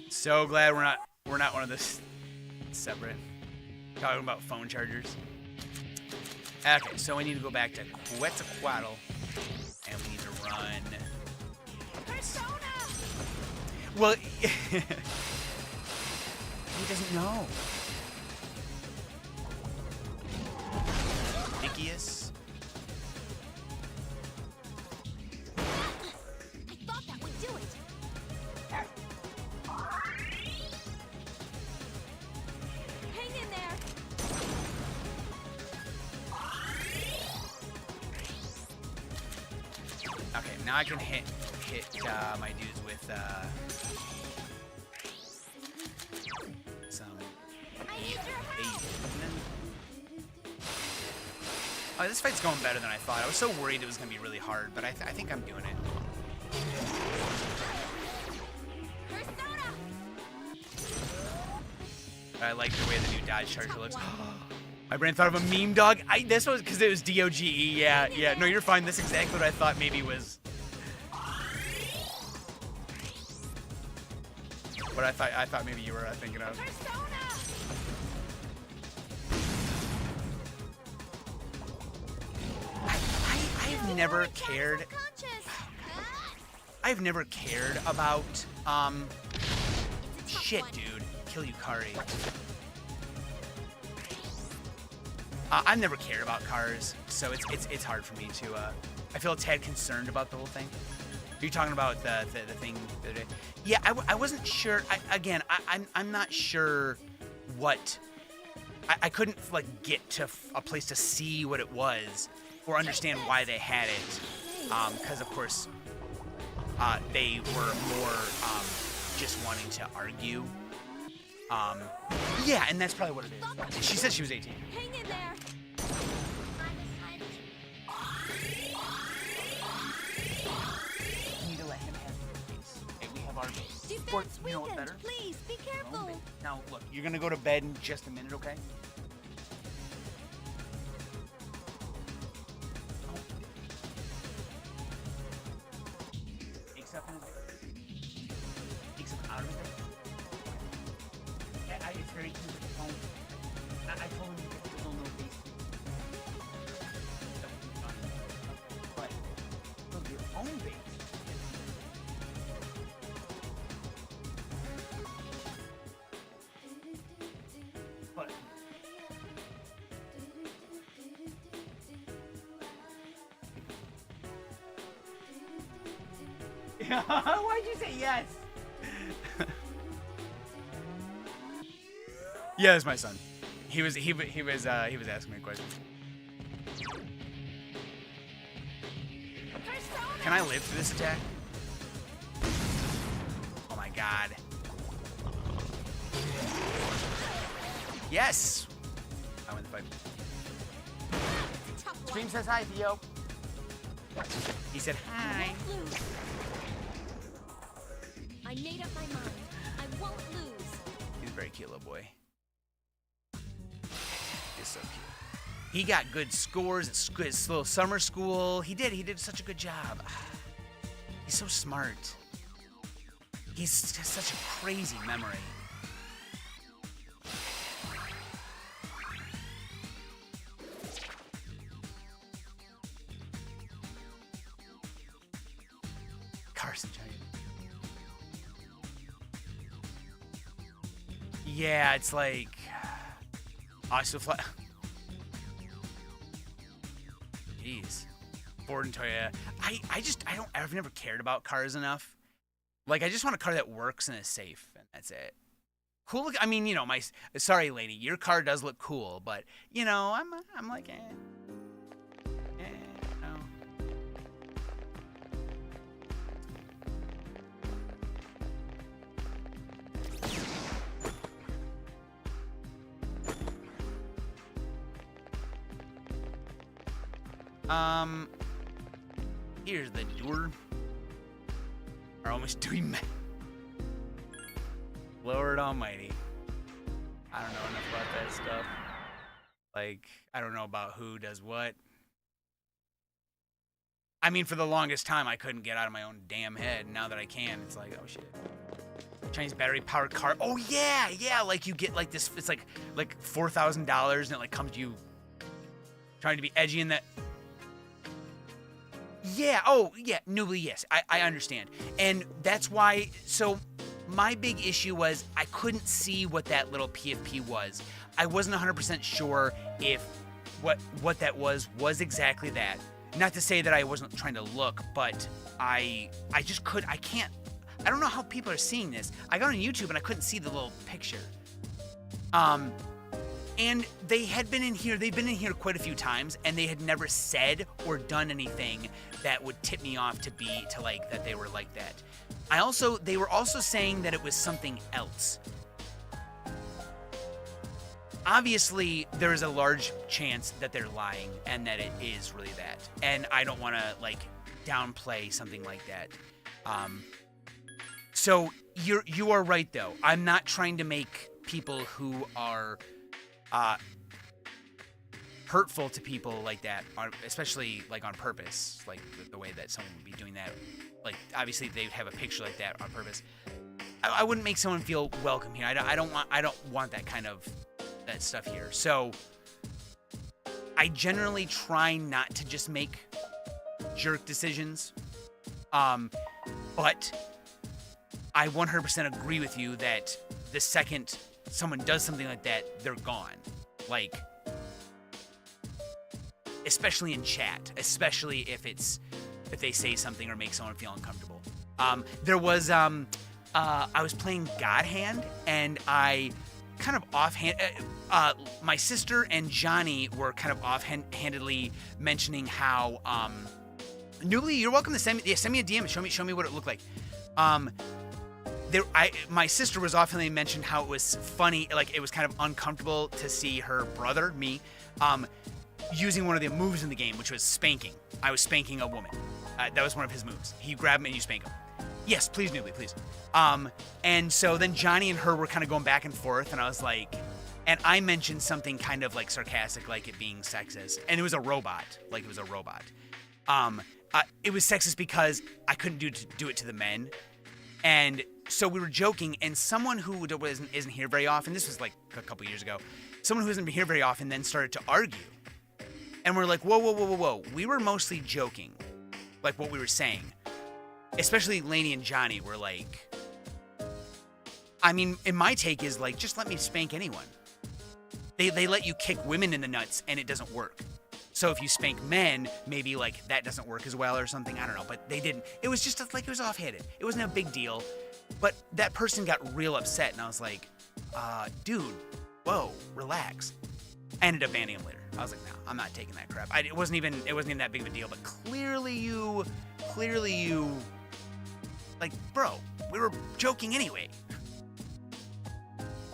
So glad we're not one of this separate. Talking about phone chargers. Okay, so we need to go back to Quetzalcoatl, and we need to run. Persona. Well, he doesn't know. Ickius. I thought that would do it. Hang in there. Okay, now I can hit my dudes with some. I need your help. Oh, this fight's going better than I thought. I was so worried it was gonna be really hard, but I think I'm doing it. Persona. I like the way the new dodge charger looks. My brain thought of a meme dog. This was because it was DOGE. Yeah. No, you're fine. That's exactly what I thought maybe was. What I thought maybe you were thinking of. Persona. I've never cared. I've never cared about shit, dude. Kill Yukari. I've never cared about cars, so it's hard for me to. I feel a tad concerned about the whole thing. Are you talking about the thing? Yeah, I wasn't sure. I'm not sure what. I couldn't like get to a place to see what it was or understand why they had it, because of course they were more just wanting to argue. Yeah, and that's probably what it is. She said she was 18. Hang in there. You need to let him have his base. Okay, we have our base. Defense You know what weakened. better? Please be careful. Now, look, you're gonna go to bed in just a minute, okay? Take stuff in his base. Take stuff out of his base. It's very cute with the phone. I told him to get his own little base. That would be fun. But, build your own base. But why'd you say yes? Yeah, it's my son. He was asking me a question. Can I live through this attack? Oh my god. Yes. I win the fight. It's a tough one. Stream says hi, Theo. He said I hi. won't lose. I made up my mind. I won't lose. He's a very cute little boy. He's so cute. He got good scores at his little summer school. He did such a good job. He's so smart. He's has such a crazy memory. Carson Giant. Yeah, it's like I still fly. Jeez. Ford and Toyota. I've never cared about cars enough. Like, I just want a car that works and is safe, and that's it. Cool look. I mean, you know, sorry, lady, your car does look cool, but you know, I'm like, no. Here's the door. Are almost doing that. Lord Almighty. I don't know enough about that stuff. Like, I don't know about who does what. I mean, for the longest time, I couldn't get out of my own damn head. Now that I can, it's like, oh shit. Chinese battery-powered car. Oh yeah. Like you get like this. It's like $4,000, and it like comes to you. Trying to be edgy in that. Yeah, oh, yeah, Newly, yes, I understand. And that's why, so my big issue was I couldn't see what that little PFP was. I wasn't 100% sure if what that was exactly that. Not to say that I wasn't trying to look, but I don't know how people are seeing this. I got on YouTube and I couldn't see the little picture. And they've been in here quite a few times, and they had never said or done anything that would tip me off to like that they were like that. They were also saying that it was something else. Obviously, there is a large chance that they're lying and that it is really that. And I don't want to like downplay something like that. So you are right though. I'm not trying to make people who are hurtful to people like that, especially like on purpose, like the way that someone would be doing that. Like obviously they'd have a picture like that on purpose. I wouldn't make someone feel welcome here. I don't want that kind of that stuff here. So I generally try not to just make jerk decisions. But I 100% agree with you that the second someone does something like that, they're gone. Like, especially in chat, especially if they say something or make someone feel uncomfortable. There was I was playing God Hand, and I kind of offhand. My sister and Johnny were kind of offhandedly mentioning how Newly, you're welcome to send me a DM and show me what it looked like. My sister was offhandedly mentioned how it was funny, like it was kind of uncomfortable to see her brother, me, using one of the moves in the game, which was spanking. I was spanking a woman. That was one of his moves. He grabbed me and you spank him. Yes, please, Newly, please. And so then Johnny and her were kind of going back and forth, and I was like, and I mentioned something kind of like sarcastic, like it being sexist, and it was a robot, like it was a robot. It was sexist because I couldn't do it to the men, and so we were joking, and someone who isn't here very often, this was like a couple years ago, someone who isn't here very often then started to argue, and we're like, whoa, we were mostly joking, like what we were saying. Especially Lainey and Johnny were like, I mean, and my take is like, just let me spank anyone. They let you kick women in the nuts and it doesn't work. So if you spank men, maybe like that doesn't work as well or something. I don't know, but they didn't. It was just like, it was offhanded. It wasn't a big deal. But that person got real upset and I was like, dude, whoa, relax. I ended up banning him later. I was like, no, I'm not taking that crap. It wasn't even that big of a deal, but clearly you, like, bro, we were joking anyway.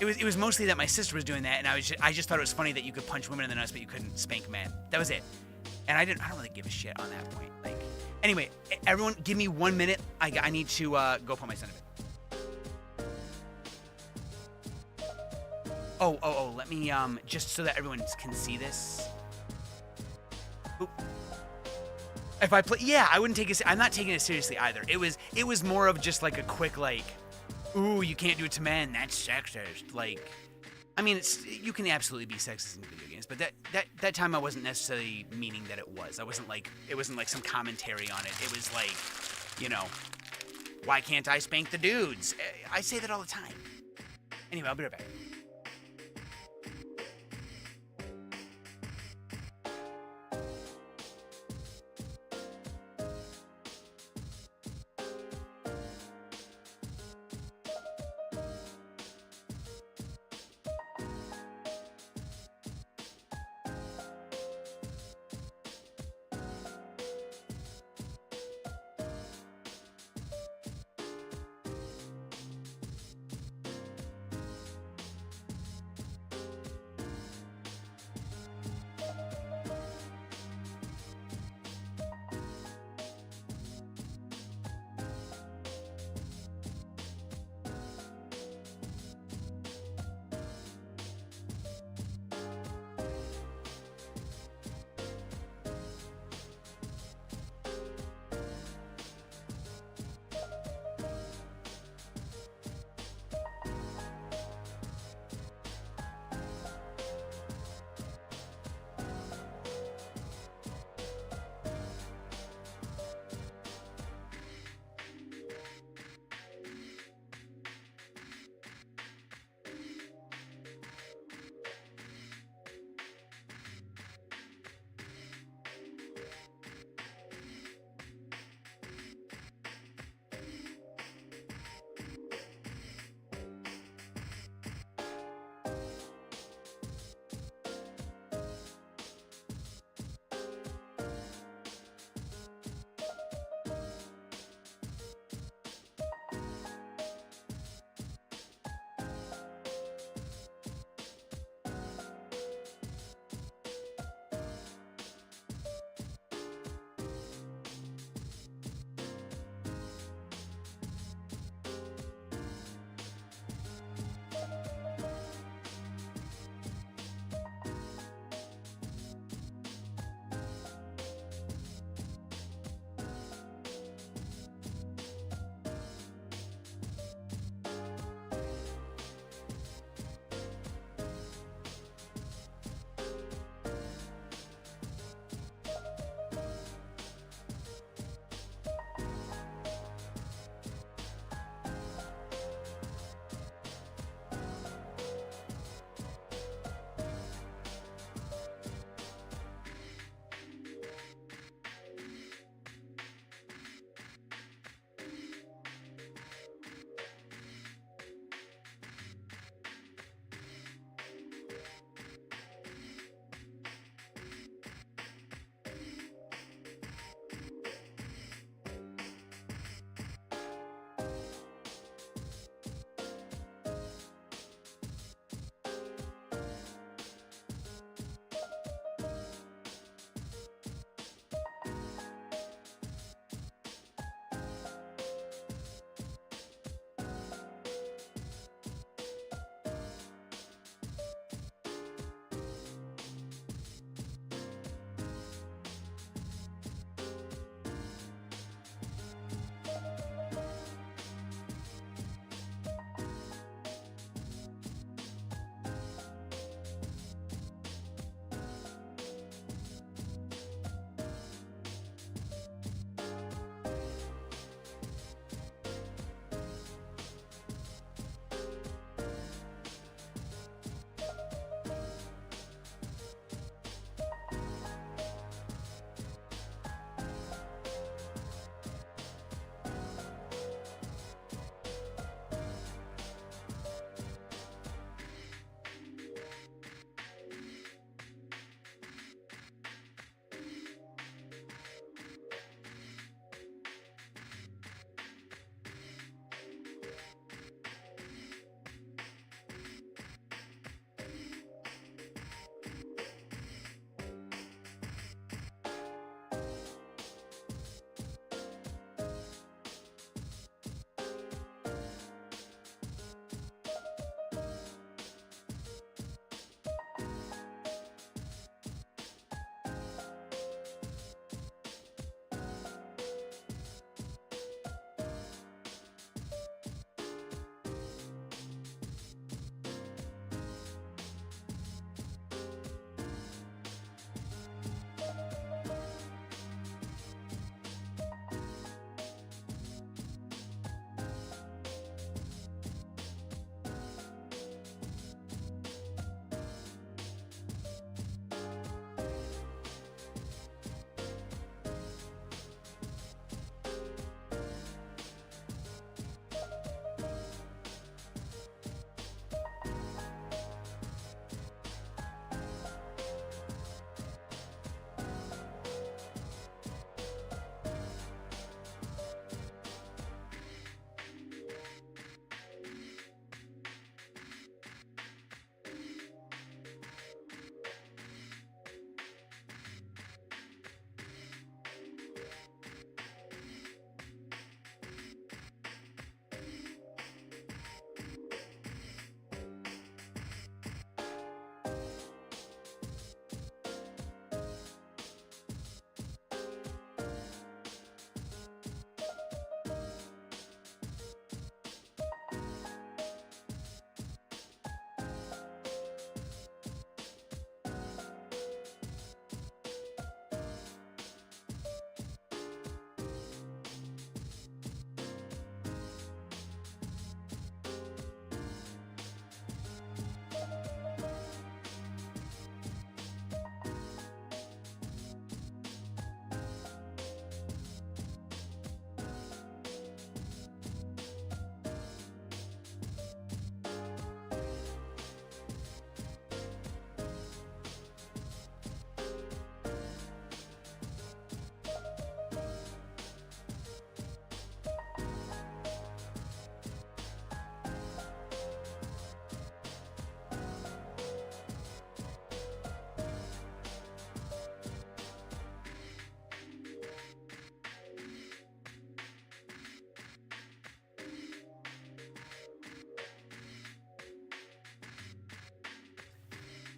it was mostly that my sister was doing that, and I just thought it was funny that you could punch women in the nuts, but you couldn't spank men. That was it. And I don't really give a shit on that point. Like, anyway, everyone, give me 1 minute. I need to go put my son to bed. Oh, let me, just so that everyone can see this. Oop. If I play, yeah, I wouldn't take it, I'm not taking it seriously either. It was more of just like a quick, like, ooh, you can't do it to men, that's sexist. Like, I mean, you can absolutely be sexist in video games, but that time I wasn't necessarily meaning that it was. It wasn't like some commentary on it. It was like, you know, why can't I spank the dudes? I say that all the time. Anyway, I'll be right back.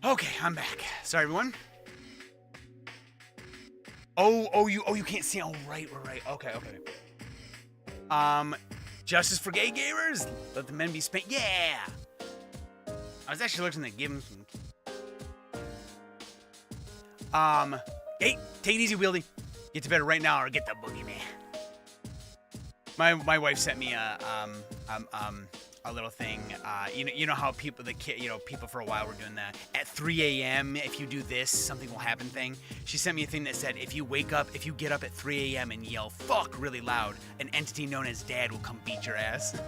Okay, I'm back. Sorry, everyone. Oh, you can't see. Oh, right. Okay. Justice for gay gamers. Let the men be spanked. Yeah. I was actually looking to give him some. Hey, take it easy, Wieldy. Get to bed right now, or get the boogeyman. My wife sent me a little thing. You know how people people for a while were doing that at 3 a.m. if you do this, something will happen thing. She sent me a thing that said if you get up at 3 a.m. and yell fuck really loud, an entity known as Dad will come beat your ass.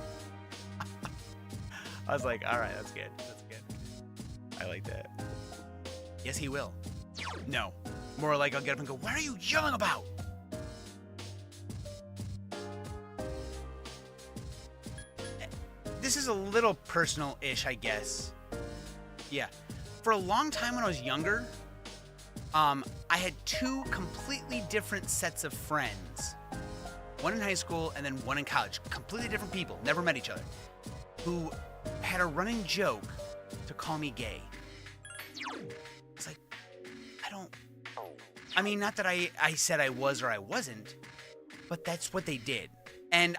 I was like, all right, that's good. I like that. Yes, he will. No, more like I'll get up and go, what are you yelling about? This is a little personal-ish, I guess. Yeah. For a long time when I was younger, I had two completely different sets of friends. One in high school and then one in college. Completely different people, never met each other, who had a running joke to call me gay. It's like, not that I said I was or I wasn't, but that's what they did. And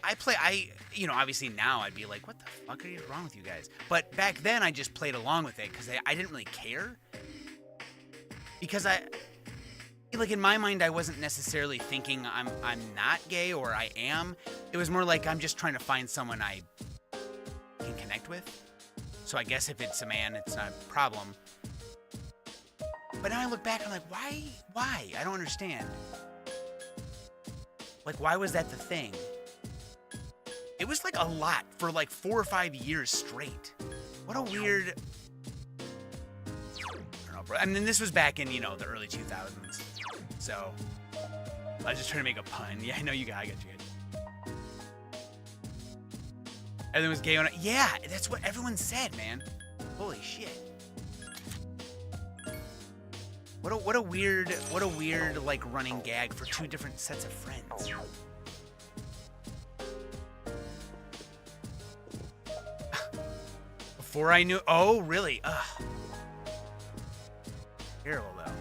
obviously now I'd be like, what the fuck are you wrong with you guys? But back then I just played along with it because I didn't really care. Because in my mind, I wasn't necessarily thinking I'm not gay or I am. It was more like I'm just trying to find someone I can connect with. So I guess if it's a man, it's not a problem. But now I look back, I'm like, why? I don't understand. Like, why was that the thing? It was like a lot for like 4 or 5 years straight. What a weird... I don't know, bro. I mean, this was back in, the early 2000s. So, I was just trying to make a pun. Yeah, I know I got you good. Everything was gay on it. Yeah, that's what everyone said, man. Holy shit. What a weird like running gag for two different sets of friends. Before I knew, oh really? Ugh. Terrible though.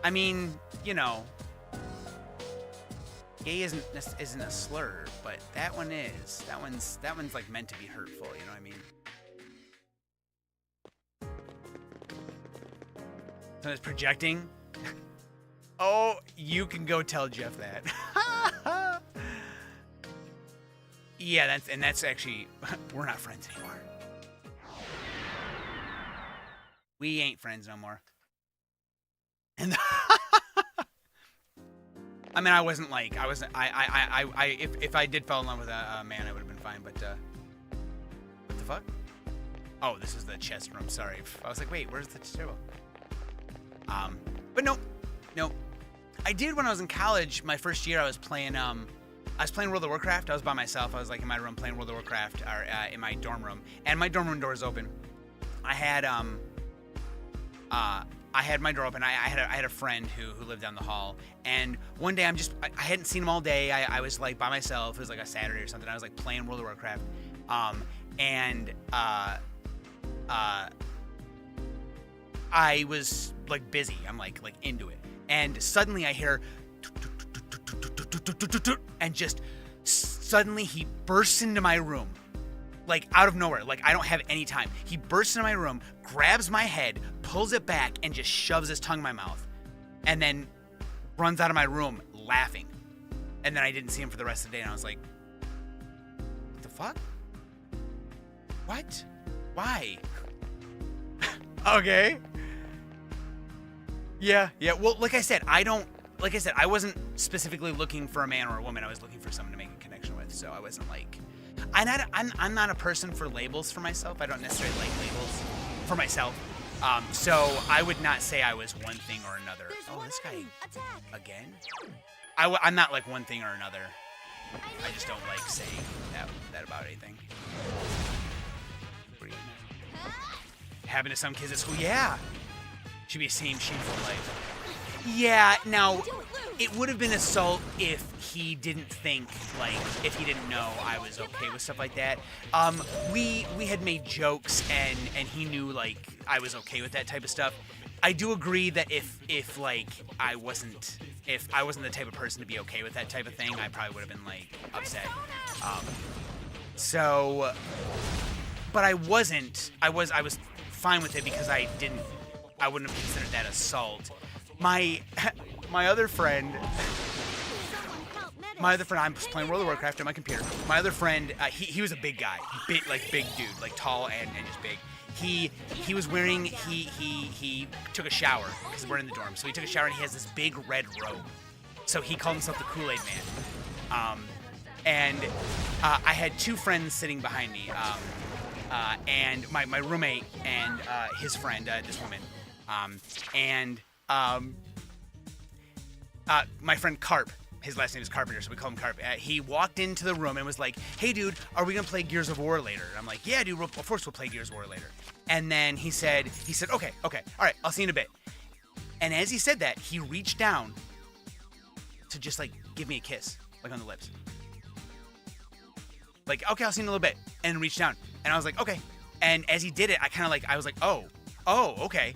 I mean, gay isn't a slur, but that one is. That one's like meant to be hurtful. You know what I mean? So it's projecting. Oh, you can go tell Jeff that. Yeah, that's actually, we're not friends anymore. We ain't friends no more. And I mean, if I did fall in love with a man, I would have been fine. But what the fuck? Oh, this is the chest room. Sorry, I was like, wait, where's the table? But nope. I did when I was in college. My first year, I was playing World of Warcraft. I was by myself. I was like in my room playing World of Warcraft, or in my dorm room, and my dorm room door was open. I had my door open. I had a friend who lived down the hall, and one day I hadn't seen him all day. I was like by myself. It was like a Saturday or something. I was like playing World of Warcraft, I was like busy. I'm like into it, and suddenly I hear, and just suddenly he bursts into my room, like out of nowhere. Like I don't have any time. He bursts into my room, grabs my head, pulls it back, and just shoves his tongue in my mouth, and then runs out of my room laughing. And then I didn't see him for the rest of the day, and I was like, what the fuck? What? Why? Okay. Yeah. Well, like I said, I wasn't specifically looking for a man or a woman. I was looking for someone to make a connection with. So I wasn't like, I'm not a person for labels for myself. I don't necessarily like labels for myself. So I would not say I was one thing or another. Oh, this guy again? I'm not like one thing or another. I just don't like saying that about anything. Happened to some kids at school. Yeah. Should be a same shameful life. Yeah, now, It would have been assault if he didn't think, like, if he didn't know I was okay with stuff like that. We had made jokes, and he knew, like, I was okay with that type of stuff. I do agree that if like, I wasn't the type of person to be okay with that type of thing, I probably would have been, like, upset. But I wasn't. I was fine with it because I wouldn't have considered that assault. My other friend, I was playing World of Warcraft on my computer. My other friend, he was a big guy, big dude, like tall and just big. He was wearing, he took a shower because we're in the dorm. So he took a shower and he has this big red robe. So he called himself the Kool-Aid Man. And I had two friends sitting behind me, and my roommate and his friend, this woman, my friend Carp, his last name is Carpenter, so we call him Carp. He walked into the room and was like, "Hey, dude, are we gonna play Gears of War later?" And I'm like, "Yeah, dude, of course we'll play Gears of War later." And then he said, "Okay, all right, I'll see you in a bit." And as he said that, he reached down to just like give me a kiss, like on the lips. Like, "Okay, I'll see you in a little bit," and reached down, and I was like, "Okay." And as he did it, I was like, "Oh, okay,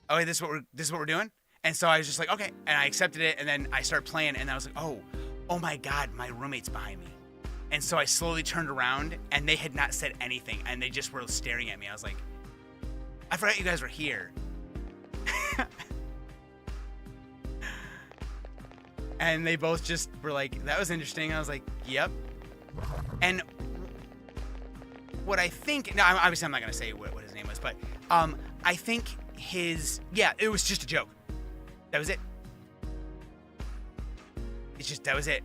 this is what we're doing." And so I was just like, okay. And I accepted it. And then I started playing. And I was like, oh my God, my roommate's behind me. And so I slowly turned around and they had not said anything. And they just were staring at me. I was like, I forgot you guys were here. And they both just were like, that was interesting. I was like, yep. And what I think, now obviously I'm not going to say what his name was, but I think it was just a joke. That was it. That was it.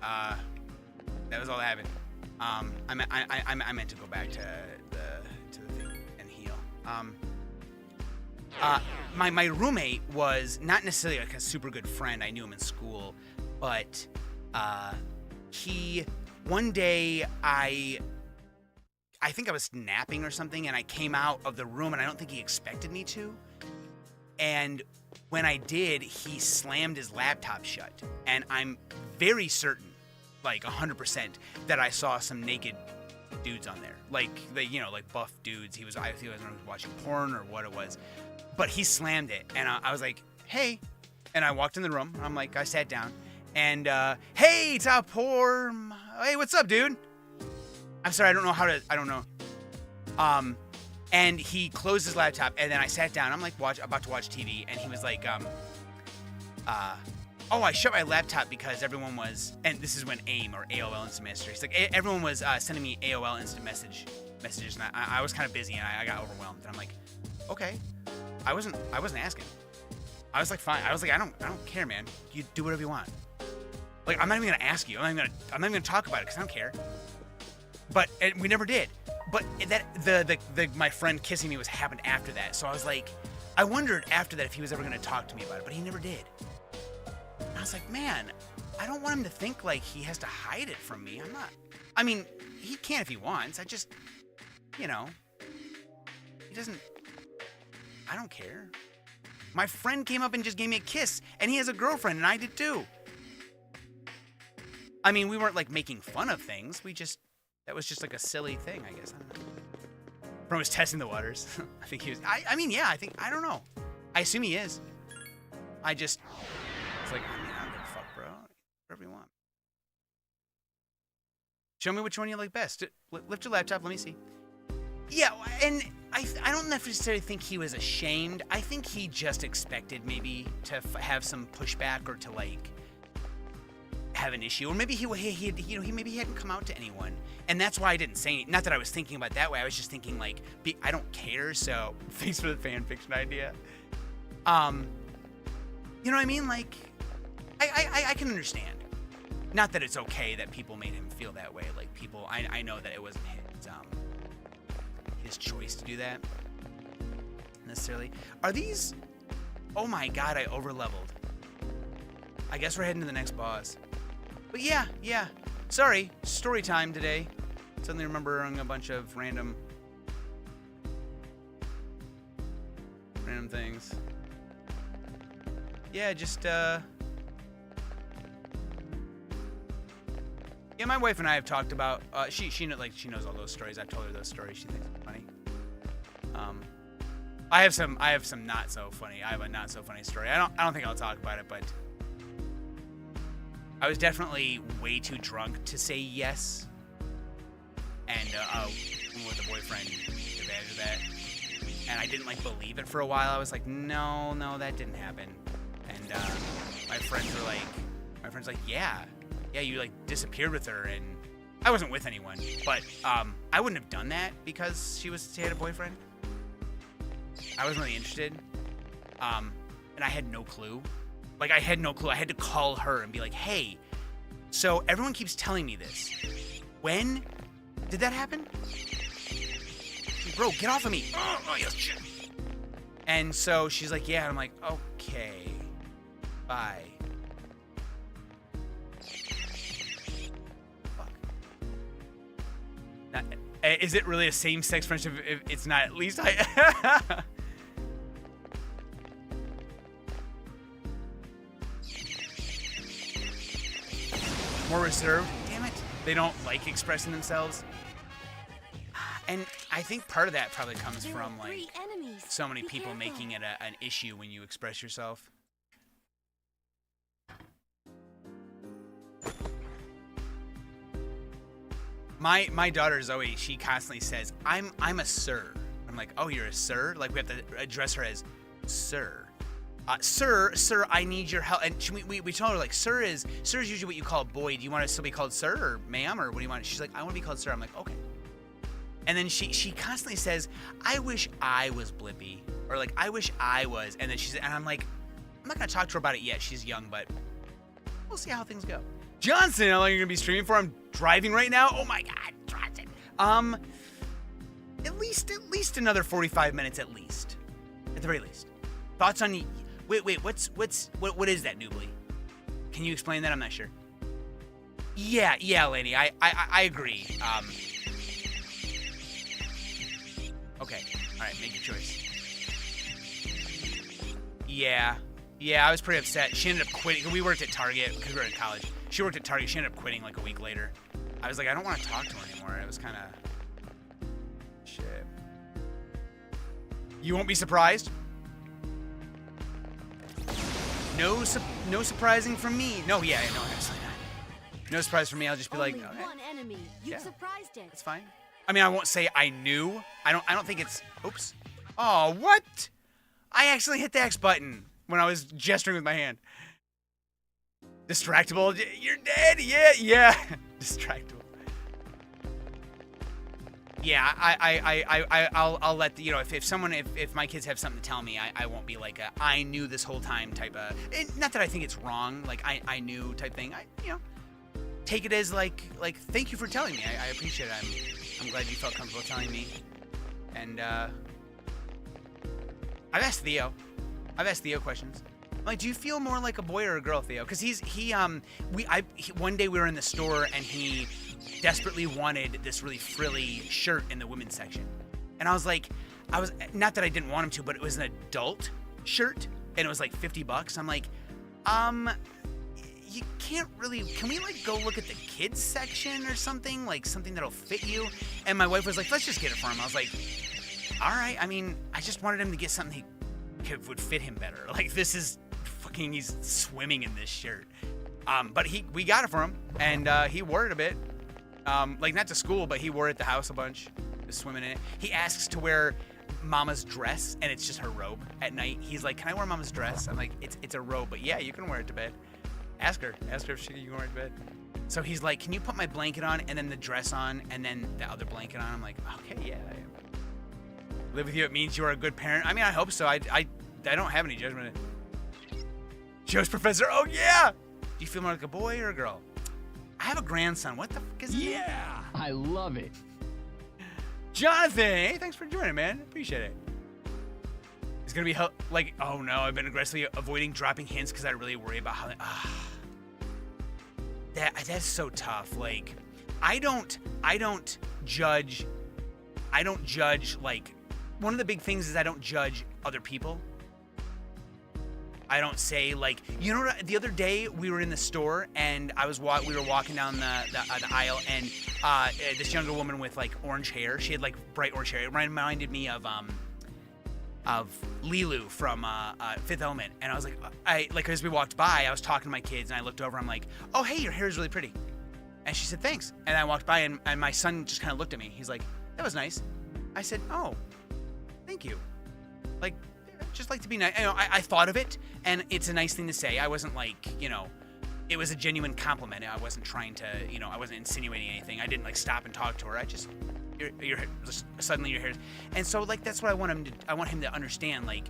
That was all that happened. I meant to go back to the thing and heal. My roommate was not necessarily like a super good friend. I knew him in school, but one day I think I was napping or something, and I came out of the room, and I don't think he expected me to. And when I did, he slammed his laptop shut. And I'm very certain, like 100%, that I saw some naked dudes on there. Like buff dudes. I think I was watching porn or what it was. But he slammed it. And I was like, hey. And I walked in the room. I'm like, I sat down. And, hey, Tapor. Hey, what's up, dude? I'm sorry, I don't know. And he closed his laptop, and then I sat down. I'm like about to watch TV, and he was like, I shut my laptop because everyone was, and this is when AIM or AOL Instant Messenger. He's like, everyone was sending me AOL Instant messages, and I was kind of busy, and I got overwhelmed. And I'm like, okay, I wasn't asking. I was like, fine. I was like, I don't care, man. You do whatever you want. Like, I'm not even gonna ask you. I'm not even gonna talk about it because I don't care. But we never did. But my friend kissing me happened after that. So I was like, I wondered after that if he was ever going to talk to me about it, but he never did. And I was like, man, I don't want him to think like he has to hide it from me. I mean, he can if he wants. I just, he doesn't, I don't care. My friend came up and just gave me a kiss, and he has a girlfriend, and I did too. I mean, we weren't like making fun of things. That was just like a silly thing, I guess. I don't know. Bro was testing the waters. I think he was. I don't know. I assume he is. It's like, I don't give a fuck, bro. Whatever you want. Show me which one you like best. Lift your laptop. Let me see. Yeah, and I don't necessarily think he was ashamed. I think he just expected maybe to have some pushback or to like have an issue, or maybe he hadn't come out to anyone, and that's why I didn't say it. Not that I was thinking about it that way. I was just thinking like, I don't care. So thanks for the fan fiction idea. You know what I mean? Like, I can understand. Not that it's okay that people made him feel that way. Like people, I know that it wasn't his choice to do that necessarily. Are these? Oh my God! I overleveled. I guess we're heading to the next boss. But yeah. Sorry, story time today. Suddenly remembering a bunch of random things. Yeah, just Yeah, my wife and I have talked about. She knows all those stories. I've told her those stories. She thinks it's funny. I have some not so funny. I have a not so funny story. I don't think I'll talk about it, but I was definitely way too drunk to say yes. And with a boyfriend, took advantage of that. And I didn't believe it for a while. I was like, no, that didn't happen. And my friends like, yeah, you disappeared with her, and I wasn't with anyone, but I wouldn't have done that because she had a boyfriend. I wasn't really interested, and I had no clue. I had no clue. I had to call her and be like, hey, so everyone keeps telling me this. When did that happen? Bro, get off of me. Oh, yes, shit. And so she's like, yeah. And I'm like, okay, bye. Fuck. Now, is it really a same-sex friendship if it's not? At least I... More reserved. Damn it. They don't like expressing themselves. And I think part of that probably comes from so many people making it an issue when you express yourself. My daughter Zoe, she constantly says, I'm a sir. I'm like, oh, you're a sir? We have to address her as sir. Sir, I need your help. And we told her, sir is usually what you call a boy. Do you want to still be called sir or ma'am, or what do you want? She's like, I want to be called sir. I'm like, okay. And then she constantly says, I wish I was Blippi, or I wish I was. And then and I'm like, I'm not gonna talk to her about it yet. She's young, but we'll see how things go. Johnson, how long are you gonna be streaming for? I'm driving right now. Oh my God, Johnson. At least another 45 minutes, at the very least. Thoughts on? Wait, what is that, Noobly? Can you explain that? I'm not sure. Yeah, Laney, I agree. Okay, all right, make your choice. Yeah, I was pretty upset. She ended up quitting. We worked at Target because we were in college. She worked at Target. She ended up quitting a week later. I was like, I don't want to talk to her anymore. It was kind of shit. You won't be surprised. No surprising from me. No, absolutely not. No surprise from me. I'll just be like, okay. One enemy. You've surprised it. That's fine. I mean, I won't say I knew. I don't think it's. Oops. Oh, what? I actually hit the X button when I was gesturing with my hand. Distractible. You're dead. Yeah. Distractible. Yeah, I'll let if my kids have something to tell me, I won't be like I knew this whole time type of. Not that I think it's wrong. I knew type thing. Take it as thank you for telling me. I appreciate it. I'm glad you felt comfortable telling me. And I've asked Theo questions. Do you feel more like a boy or a girl, Theo? Because one day we were in the store and he desperately wanted this really frilly shirt in the women's section, and I was not that I didn't want him to, but it was an adult shirt and it was $50. I'm like, you can't really. Can we like go look at the kids section or something? Like something that'll fit you? And my wife was like, let's just get it for him. I was like, all right. I mean, I just wanted him to get something would fit him better. Like this is fucking. He's swimming in this shirt. But we got it for him, and he wore it a bit. Like not to school, but he wore it at the house a bunch, just swimming in it. He asks to wear Mama's dress, and it's just her robe at night. He's like, "Can I wear Mama's dress?" I'm like, "It's a robe, but yeah, you can wear it to bed." Ask her if you can wear it to bed. So he's like, "Can you put my blanket on, and then the dress on, and then the other blanket on?" I'm like, "Okay, yeah." Live with you, it means you are a good parent. I mean, I hope so. I don't have any judgment. Joe's professor. Oh yeah. Do you feel more like a boy or a girl? I have a grandson. What the fuck is that? Yeah, I love it. Jonathan, hey, thanks for joining, man. Appreciate it. It's gonna be like, oh no, I've been aggressively avoiding dropping hints because I really worry about how. That's so tough. Like, I don't judge. Like, one of the big things is I don't judge other people. I don't say like, you know what? The other day we were in the store and we were walking down the aisle and this younger woman with like orange hair. She had like bright orange hair. It reminded me of Lilu from Fifth Element. And I was like, as we walked by, I was talking to my kids and I looked over. I'm like, oh hey, your hair is really pretty. And she said thanks. And I walked by and my son just kind of looked at me. He's like, that was nice. I said, oh, thank you. Like. Just like to be nice. You know, I thought of it, and it's a nice thing to say. I wasn't like, you know, it was a genuine compliment. I wasn't trying to, you know, I wasn't insinuating anything. I didn't like stop and talk to her. I just, suddenly your hair. And so like that's what I want him to understand. Like,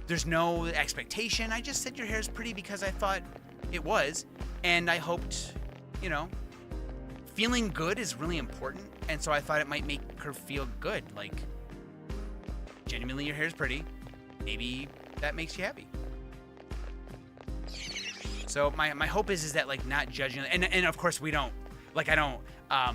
there's no expectation. I just said your hair is pretty because I thought it was, and I hoped, you know, feeling good is really important, and so I thought it might make her feel good. Like, genuinely, your hair is pretty. Maybe that makes you happy. So my hope is that like not judging, and of course we don't, like I know a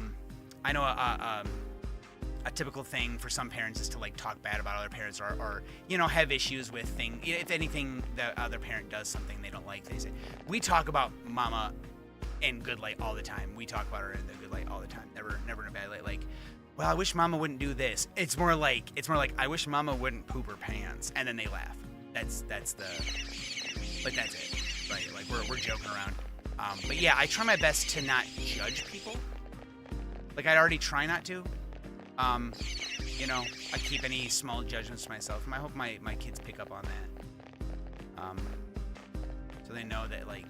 typical thing for some parents is to like talk bad about other parents or you know have issues with things. If anything the other parent does something they don't like, they say. We talk about mama in good light all the time. We talk about her in the good light all the time. Never in a bad light. Like, well, I wish mama wouldn't do this. It's more like I wish mama wouldn't poop her pants, and then they laugh. That's it. Right? Like we're joking around. But yeah, I try my best to not judge people. Like I already try not to. You know, I keep any small judgments to myself. And I hope my kids pick up on that. So they know that like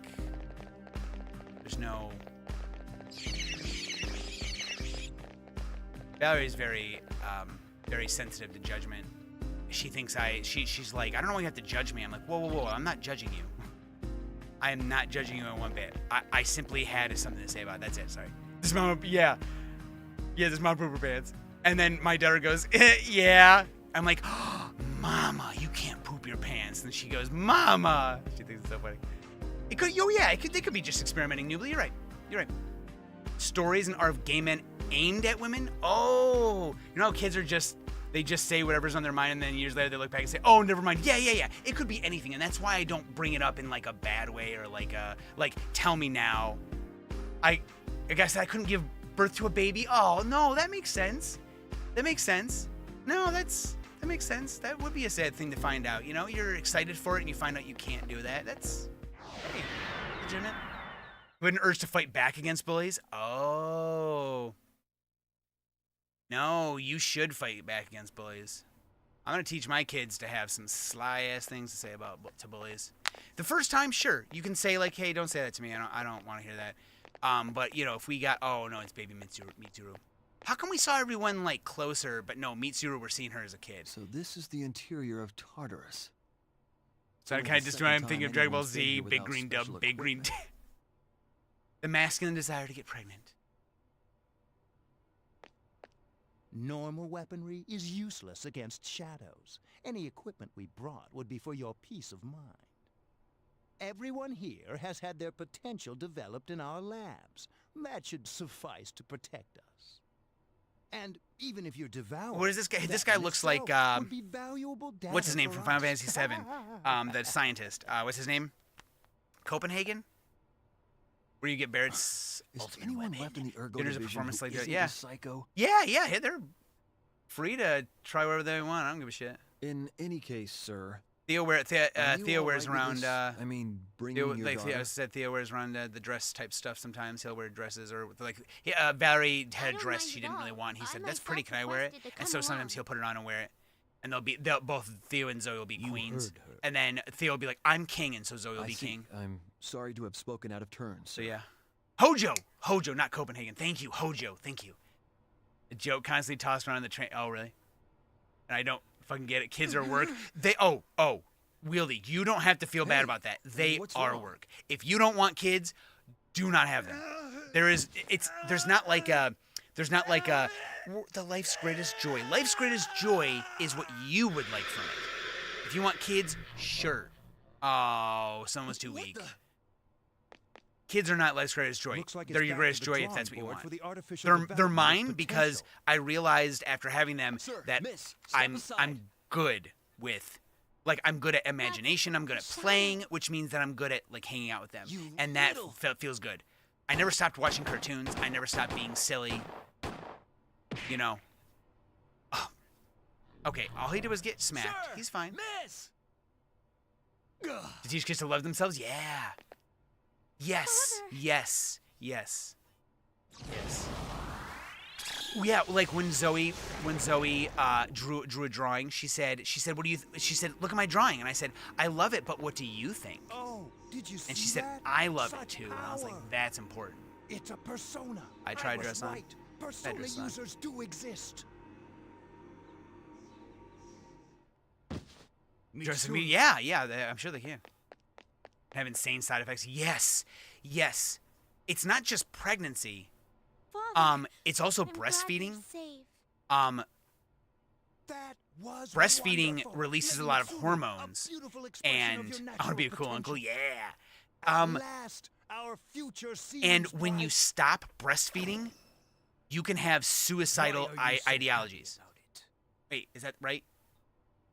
there's no. Valerie's very sensitive to judgment. She thinks she's like, I don't know why you have to judge me. I'm like, whoa, I'm not judging you. I am not judging you in one bit. I simply had something to say about it. That's it, sorry. This mama, yeah, this mama poop her pants. And then my daughter goes, yeah. I'm like, oh, mama, you can't poop your pants. And she goes, mama. She thinks it's so funny. They could be just experimenting newly. You're right. Stories and art of gay men aimed at women. Oh, you know how kids are they just say whatever's on their mind, and then years later they look back and say, oh, never mind. Yeah. It could be anything, and that's why I don't bring it up in like a bad way or like tell me now. I guess I couldn't give birth to a baby. Oh no, that makes sense. No, that makes sense. That would be a sad thing to find out. You know, you're excited for it and you find out you can't do that. That's legitimate. With an urge to fight back against bullies. Oh. No, you should fight back against bullies. I'm going to teach my kids to have some sly-ass things to say to bullies. The first time, sure, you can say, like, hey, don't say that to me. I don't want to hear that. But, you know, if we got, oh, no, it's baby Mitsuru. How come we saw everyone, like, closer, but no, Mitsuru, we're seeing her as a kid? So this is the interior of Tartarus. So I kind of just I'm thinking of Dragon Ball Z, big green dub, big green... The masculine desire to get pregnant. Normal weaponry is useless against shadows. Any equipment we brought would be for your peace of mind. Everyone here has had their potential developed in our labs. That should suffice to protect us. And even if you're devoured... What is this guy? This guy looks like... what's his name from Final Fantasy VII? The scientist. What's his name? Copenhagen? Where you get Barrett's ultimate anyone weapon. left in the Ergo There's a division performance who like that. isn't Yeah. a psycho? Yeah. They're free to try whatever they want. I don't give a shit. In any case, sir. Theo wears around. I mean, bringing your daughter. I said Theo wears around the dress type stuff. Sometimes he'll wear dresses or like. Valerie had a dress she didn't really want. He said, "That's pretty. Can I wear it?" And so sometimes he'll put it on and wear it. And both Theo and Zoe will be queens. And then Theo will be like, "I'm king," and so Zoe will be king. I'm sorry to have spoken out of turn. So yeah. Hojo, not Copenhagen. Thank you, Hojo. Thank you. The joke constantly tossed around the train. Oh, really? And I don't fucking get it. Kids are work. Wieldy, you don't have to feel bad about that. They are work. If you don't want kids, do not have them. There's not like the life's greatest joy. Life's greatest joy is what you would like from it. If you want kids, sure. Oh, someone's too weak. Kids are not life's greatest joy. Like they're your greatest joy if that's what you want. The They're mine because I realized after having them that I'm good with Like, I'm good at imagination, I'm good at playing, which means that I'm good at, like, hanging out with them. And that feels good. I never stopped watching cartoons. I never stopped being silly. You know. Oh. Okay, all he did was get smacked. Sir, He's fine. Miss! To teach kids to love themselves? Yeah. Yes. Father. Yes. Yes. Yes. Yeah, like when Zoe drew a drawing, she said, what do you she said, look at my drawing, and I said, I love it, but what do you think? Oh, did you see And she said, that? I love it Such too. And I was like, power. that's important. It's a persona. I tried was dress on. right. Persona dress on. users do exist. Dressing me, yeah, I'm sure they can. Have insane side effects. Yes. Yes. It's not just pregnancy. Father, It's also I'm glad breastfeeding. you're safe. That was Breastfeeding wonderful. releases Let a lot me of see hormones, a beautiful expression of and your I want to natural be a cool potential. uncle. Yeah. At last, our future seems And when you bright. stop breastfeeding, you can have suicidal Why are you so ideologies. happy about it? Wait, is that right?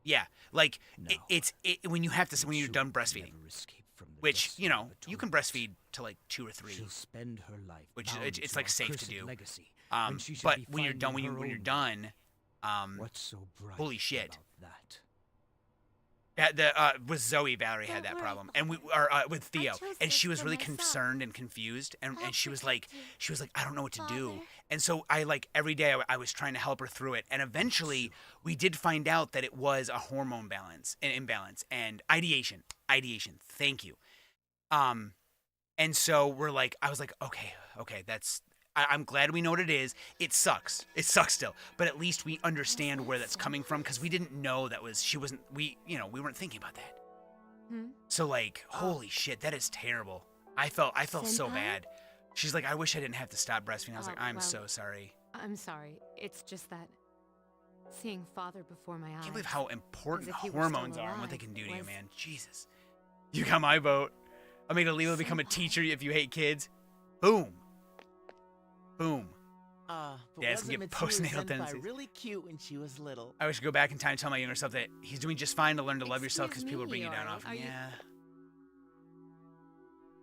Yeah, like No. it's when you have to when you're done breastfeeding, Never escape from the which destiny you know of the you can torment. breastfeed to like 2 or 3. She'll spend her life Which bound it's to like our safe to cursed do. legacy, But she should be when you're done, finding her when you're own done, What's so bright holy shit. about that? With Zoe, Valerie had Don't that worry, problem, and Father. with Theo, chose and she this was for really myself. concerned and confused, and I'll she was protect like, you. I don't know what to do, Father. and so I like every day I was trying to help her through it, and eventually we did find out that it was a hormone imbalance, and ideation. Thank you. And so I was like, okay, that's. I'm glad we know what it is. It sucks still, but at least we understand where that's coming from because we didn't know we weren't thinking about that. So like, holy shit, that is terrible. I felt so Senpai? bad. She's like, I wish I didn't have to stop breastfeeding. I was like, I'm well, so sorry. I'm sorry. It's just that seeing father before my eyes. I can't believe how important if he were hormones still are and what they alive can do to you, was- man. Jesus. You got my vote. I'll make Alila become a teacher if you hate kids. Boom. Boom. But Dads can wasn't get Mitsuru postnatal senpai tendencies. really cute when she was little? I wish I could go back in time and tell my younger self that he's doing just fine to learn to love yourself because Excuse people me, bring you down are- often. are you- Yeah.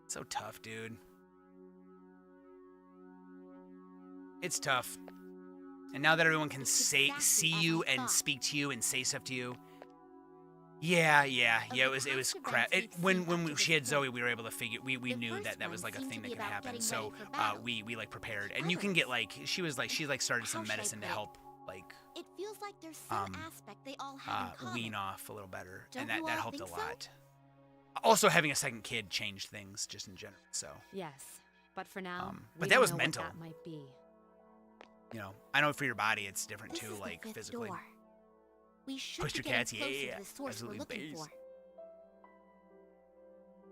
So tough, dude. It's tough. And now that everyone can It's see exactly as you I and thought. speak to you and say stuff to you. Yeah, it was past crap. events we've When seen up to she had this Zoe, point, we were able to figure. We the knew first that was one like a seemed thing to that be could about happen. getting So ready for battle. we like prepared, and you can get like she started some How should I medicine to put it? help like It feels like there's some aspect they all have in common. wean off a little better, Don't and that you that all helped a think so? lot. Also, having a second kid changed things just in general. So Yes, but for now, but we that don't was know mental. What that might be. I know for your body it's different This too, is the like fifth physically. door. We should Push be your getting cats, closer yeah, to the source absolutely, we're looking please. for.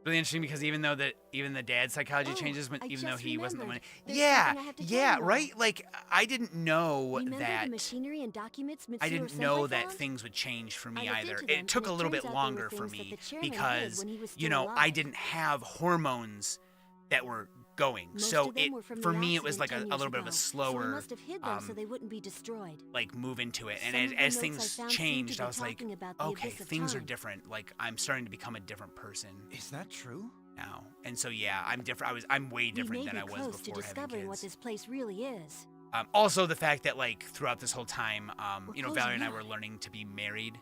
Really interesting because even the dad's psychology Oh, changes I even though just he wasn't the one. remembered. There's Yeah, something I have to tell yeah, you all. right. Like I didn't know Remember that. the machinery and documents Mitsuru I didn't Senpai know that found? things would change for me I looked either. into them, It took and a it little bit turns out they were longer for things that me the chairman did because when he was still I alive. didn't have hormones that were going. Most So of them it were from for the me it was like accident a 10 little bit years of a ago, so slower I must have hid them so they wouldn't be destroyed. like move into it. And Some of the as notes I things found seemed to changed, be I was like, talking about the okay, abyss of things are time. different. Like I'm starting to become a different person Is that true? now. And so yeah, I'm different. I'm way different we may than I be was close to before having discovering what kids. this place really is. Also, the fact that like throughout this whole time, We're Valerie closing and I in. were learning to be married,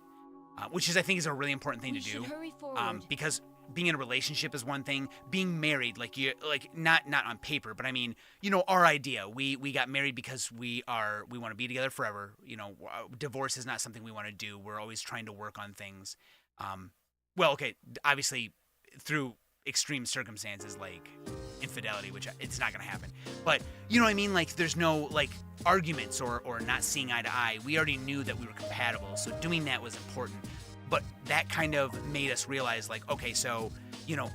which I think is a really important thing We to should do. hurry forward. Because being in a relationship is one thing. Being married, not on paper, but I mean, our idea. We got married because we want to be together forever. Divorce is not something we want to do. We're always trying to work on things. Well, okay, obviously through extreme circumstances like infidelity, which it's not gonna happen. But you know what I mean? Like there's no like arguments or not seeing eye to eye. We already knew that we were compatible, so doing that was important. But that kind of made us realize like, okay, so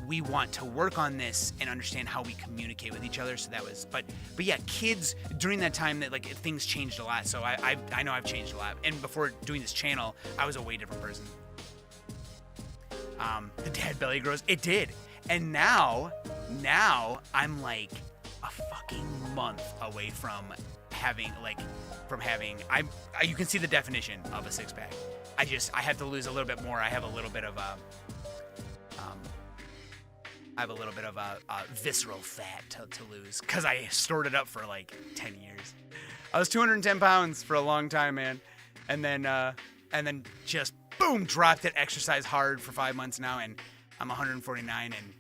we want to work on this and understand how we communicate with each other. So that was, but yeah, kids during that time that like things changed a lot. So I know I've changed a lot. And before doing this channel, I was a way different person. The dad belly grows. It did. And now I'm like a fucking month away from having you can see the definition of a six pack. I have to lose a little bit more. I have a little bit of visceral fat to lose because I stored it up for like 10 years. I was 210 pounds for a long time, man, and then just boom, dropped it. Exercise hard for 5 months now, and I'm 149 and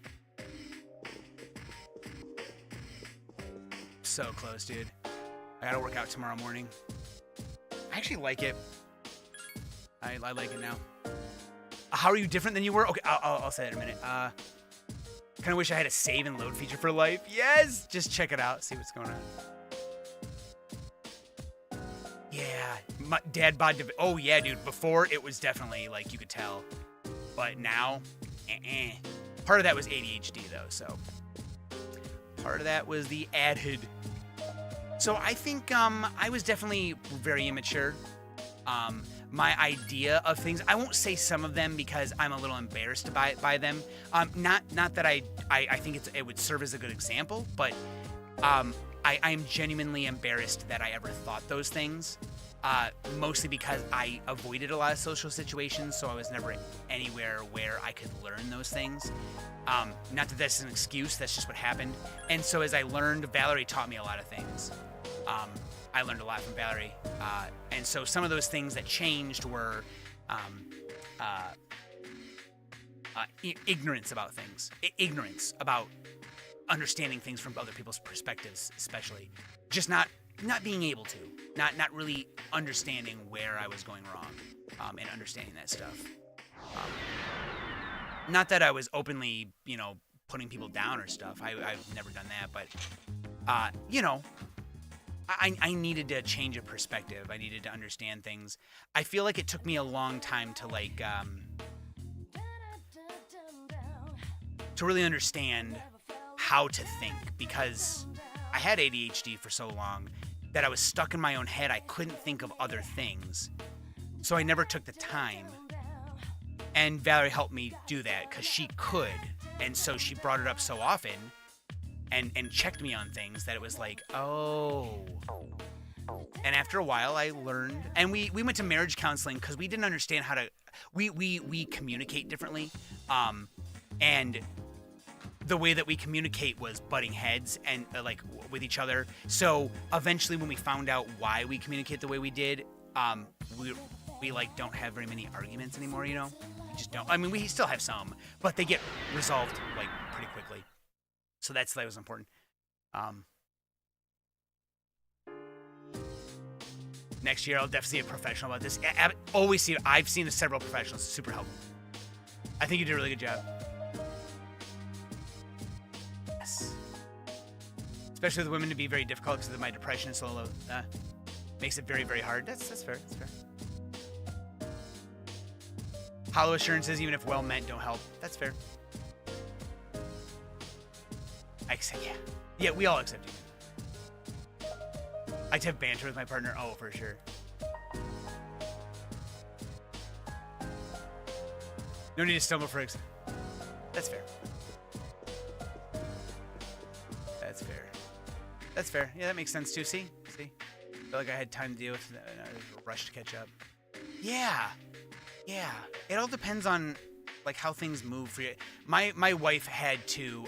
so close, dude. I gotta work out tomorrow morning. I actually like it. I like it now. How are you different than you were? Okay, I'll say that in a minute. Kind of wish I had a save and load feature for life. Yes! Just check it out. See what's going on. Yeah. My dad bod. Oh, yeah, dude. Before, it was definitely, like, you could tell. But now, Part of that was ADHD, though, so. Part of that was the added. So I think I was definitely very immature. My idea of things, I won't say some of them because I'm a little embarrassed by them. Not that I think it would serve as a good example, but I'm genuinely embarrassed that I ever thought those things. Mostly because I avoided a lot of social situations, so I was never anywhere where I could learn those things. Not that that's an excuse, that's just what happened. And so as I learned, Valerie taught me a lot of things. I learned a lot from Valerie. And so some of those things that changed were ignorance about things. Ignorance about understanding things from other people's perspectives, especially. Just not being able to. Not really understanding where I was going wrong and understanding that stuff. Not that I was openly, putting people down or stuff. I've never done that, but, I needed to change a perspective. I needed to understand things. I feel like it took me a long time to to really understand how to think, because I had ADHD for so long that I was stuck in my own head. I couldn't think of other things. So I never took the time. And Valerie helped me do that because she could. And so she brought it up so often and checked me on things that it was like, oh. And after a while, I learned. And we went to marriage counseling because we didn't understand how to. We communicate differently. And the way that we communicate was butting heads and with each other. So eventually when we found out why we communicate the way we did, we don't have very many arguments anymore, We just don't. I mean, we still have some, but they get resolved pretty quickly. So that was important. Next year I'll definitely see a professional about this. I've seen several professionals. It's super helpful. I think you did a really good job. Especially with women to be very difficult because of my depression and solo. Makes it very, very hard. That's fair. That's fair. Hollow assurances, even if well meant, don't help. That's fair. I accept, yeah. Yeah, we all accept you. I like to have banter with my partner. Oh, for sure. No need to stumble for That's fair. That's fair. That's fair. Yeah, that makes sense too. See? I feel like I had time to deal with a rush to catch up. Yeah. It all depends on how things move for you. My wife had to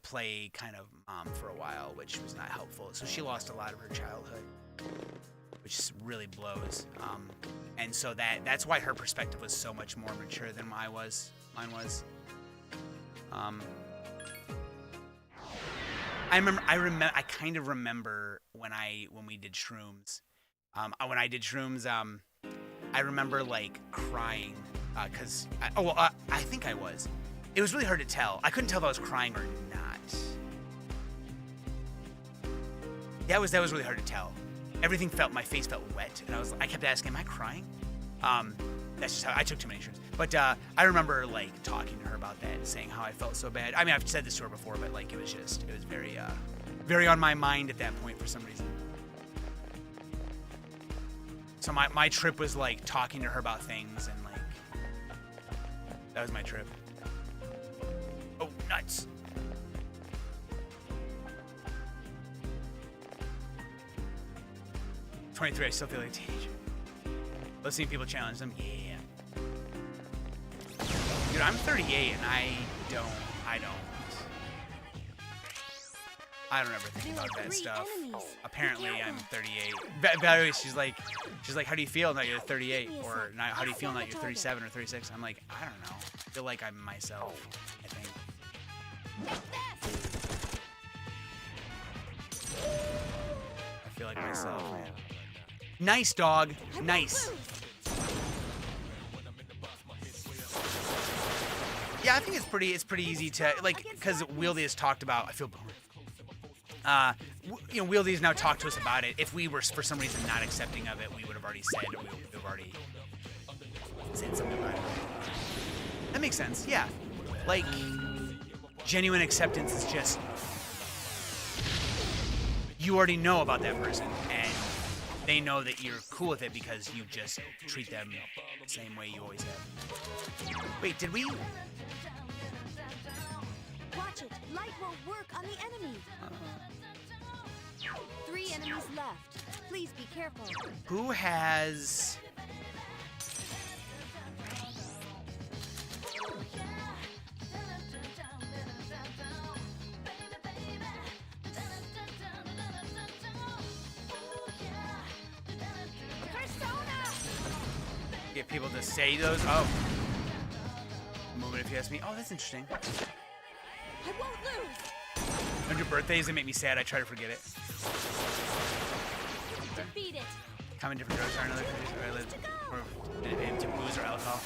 play kind of mom for a while, which was not helpful. So she lost a lot of her childhood, which really blows. And so that's why her perspective was so much more mature than mine was. I kind of remember when we did shrooms. When I did shrooms, I remember crying because I think I was. It was really hard to tell. I couldn't tell if I was crying or not. That was really hard to tell. My face felt wet, and I kept asking, "Am I crying?" That's just how I took too many shrooms. But I remember talking to her about that and saying how I felt so bad. I mean, I've said this to her before, but it was very, very on my mind at that point for some reason. So my trip was talking to her about things, and that was my trip. Oh, nuts. "23, I still feel like a teenager." Let's see if people challenge them. Yeah. Dude, I'm 38 and I don't ever think about that stuff. Apparently, I'm 38. By the way, she's like, how do you feel now you're 38? Or how do you feel now you're 37 or 36? I'm like, I don't know. I feel like I'm myself, I think. I feel like myself. Nice, dog. Nice. Yeah, I think it's pretty easy to, like, because Wieldy has talked about, I feel bored. You know, Wieldy has now talked to us about it. If we were, for some reason, not accepting of it, we would have already said, or we would have already said something about it. That makes sense, yeah. Like, genuine acceptance is just, you already know about that person, and they know that you're cool with it because you just treat them the same way you always have. Wait, did we? Watch it. Light won't work on the enemy. 3 enemies left. Please be careful. Who has... Get people to say those. Oh. Move it if you ask me. Oh, that's interesting. I won't lose. On your birthdays, they make me sad. I try to forget it. Defeat it. Common different drugs are another or into booze or alcohol.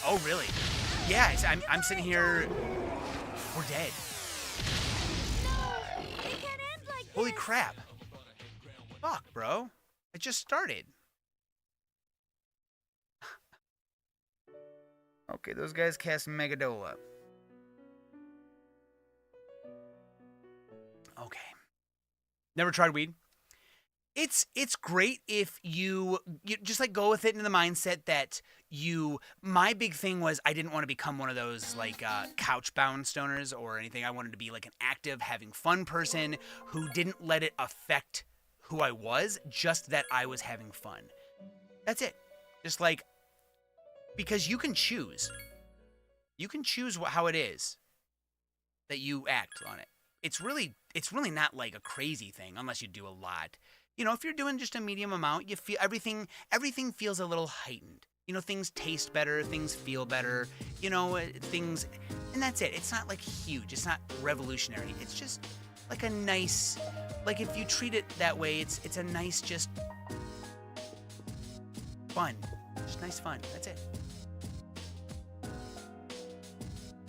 Oh, really? Yeah, I'm sitting here. We're dead. No, it can't end like Holy this. crap. Fuck, bro. It just started. Okay, those guys cast Megadola. Okay. Never tried weed. It's great if you just like go with it in the mindset that my big thing was I didn't want to become one of those like couch bound stoners or anything. I wanted to be like an active, having fun person who didn't let it affect who I was, just that I was having fun. That's it. Just like, because you can choose. You can choose how it is that you act on it. It's really not like a crazy thing unless you do a lot. You know, if you're doing just a medium amount, you feel everything feels a little heightened. You know, things taste better, things feel better, you know, things, and that's it. It's not like huge. It's not revolutionary. It's just like a nice, like if you treat it that way, it's a nice, just fun. Just nice fun. That's it.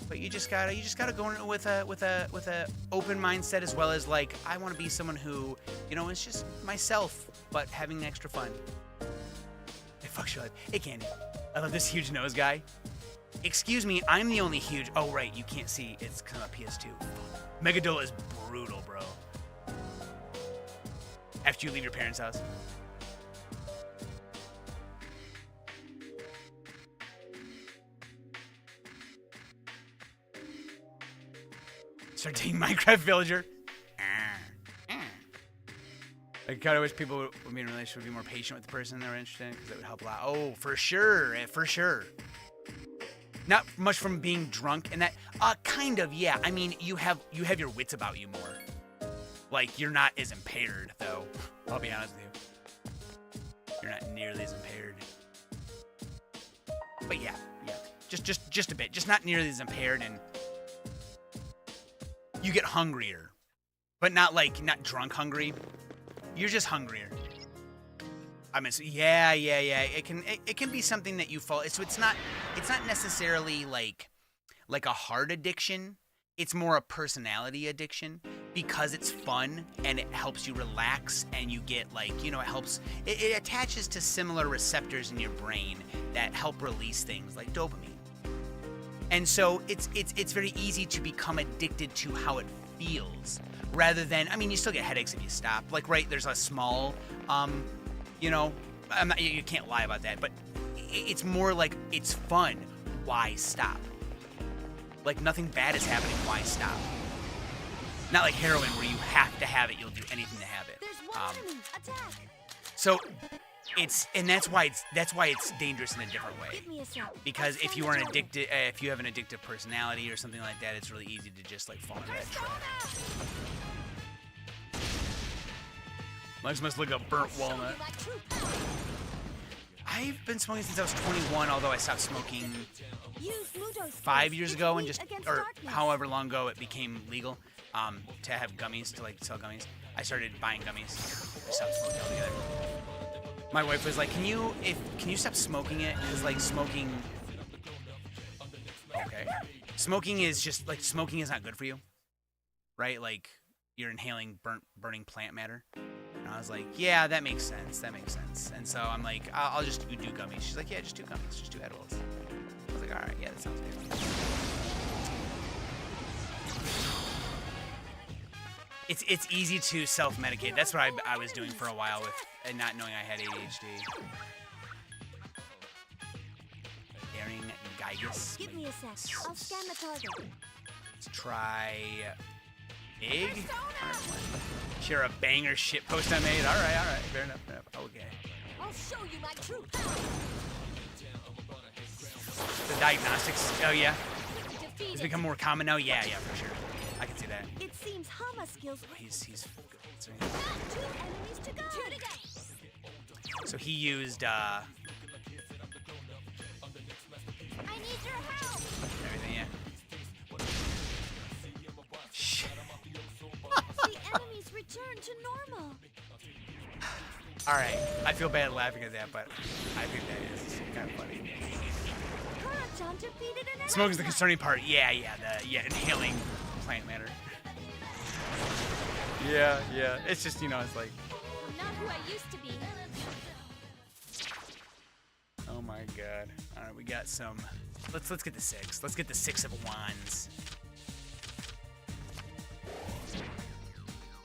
But you just gotta go in with a open mindset, as well as like, I want to be someone who, you know, is just myself, but having extra fun. It fucks your life. Hey, Candy, I love this huge nose guy. Excuse me, I'm the only huge. Oh right, you can't see. It's kind of PS2. Megadola is brutal, bro. After you leave your parents' house. Start dating Minecraft villager. I kind of wish people would be in a relationship, would be more patient with the person they were interested in, because it would help a lot. Oh, for sure, for sure. Not much from being drunk and that. Kind of, yeah. I mean, you have your wits about you more. Like, you're not as impaired, though. I'll be honest with you. You're not nearly as impaired. But yeah. Just a bit. Just not nearly as impaired, and you get hungrier, but not drunk hungry. You're just hungrier. I mean, so yeah. It can be something that you fall. So it's not necessarily like a heart addiction. It's more a personality addiction, because it's fun and it helps you relax, and you get like, you know, it attaches to similar receptors in your brain that help release things like dopamine. And so it's very easy to become addicted to how it feels, rather than, I mean, you still get headaches if you stop. Like, right, there's a small, you know, you can't lie about that, but it's more like, it's fun. Why stop? Like, nothing bad is happening. Why stop? Not like heroin, where you have to have it. You'll do anything to have it. There's one enemy. Attack. So, that's why it's dangerous in a different way. Give me a sec. Because I'll if scan you the are an target. addicted, if you have an addictive personality or something like that, it's really easy to just like fall into that trap. Lex must look a burnt walnut. I've been smoking since I was 21, although I stopped smoking 5 years ago, and just or however long ago it became legal to have gummies, to like sell gummies. I started buying gummies. I stopped smoking altogether. My wife was like, "Can you stop smoking it? Because like smoking, okay, smoking is just like smoking is not good for you, right? Like you're inhaling burning plant matter." And I was like, "Yeah, that makes sense. That makes sense." And so I'm like, "I'll just do gummies." She's like, "Yeah, just do gummies. Just do edibles." I was like, "All right, yeah, that sounds good." It's easy to self-medicate. That's what I was doing for a while with and not knowing I had ADHD. Daring Gygus. Give me a sec. I'll scan the target. Let's try egg. Share a banger shit post I made. All right, fair enough. Okay. I'll show you my true power. The diagnostics. Oh yeah, it's Defeated. become more common now. Yeah, for sure. I can see that. It seems Hama skills. He's Two enemies to go. Two to go. so he used I need your help. everything. Yeah. Shit. The enemies return to normal. All right, I feel bad laughing at that, but I think that is kind of funny. Kara-chan defeated an enemy. Smoking's the concerning part. Yeah, inhaling plant matter. Yeah. It's just, it's like, I'm not who I used to be. oh my god. All right, we got some. Let's get the 6. Let's get the 6 of wands.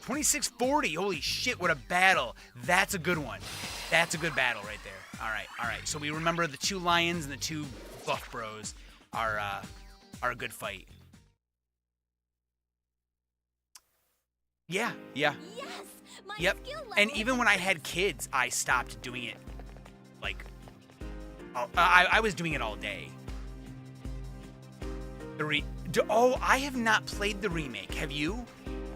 2640. Holy shit, what a battle. That's a good one. That's a good battle right there. All right. So we remember the 2 lions and the 2 buff bros are a good fight. Yeah. Yes. My Yep. skill level And has even when I had increased. kids, I stopped doing it. Like, I was doing it all day. I have not played the remake. Have you?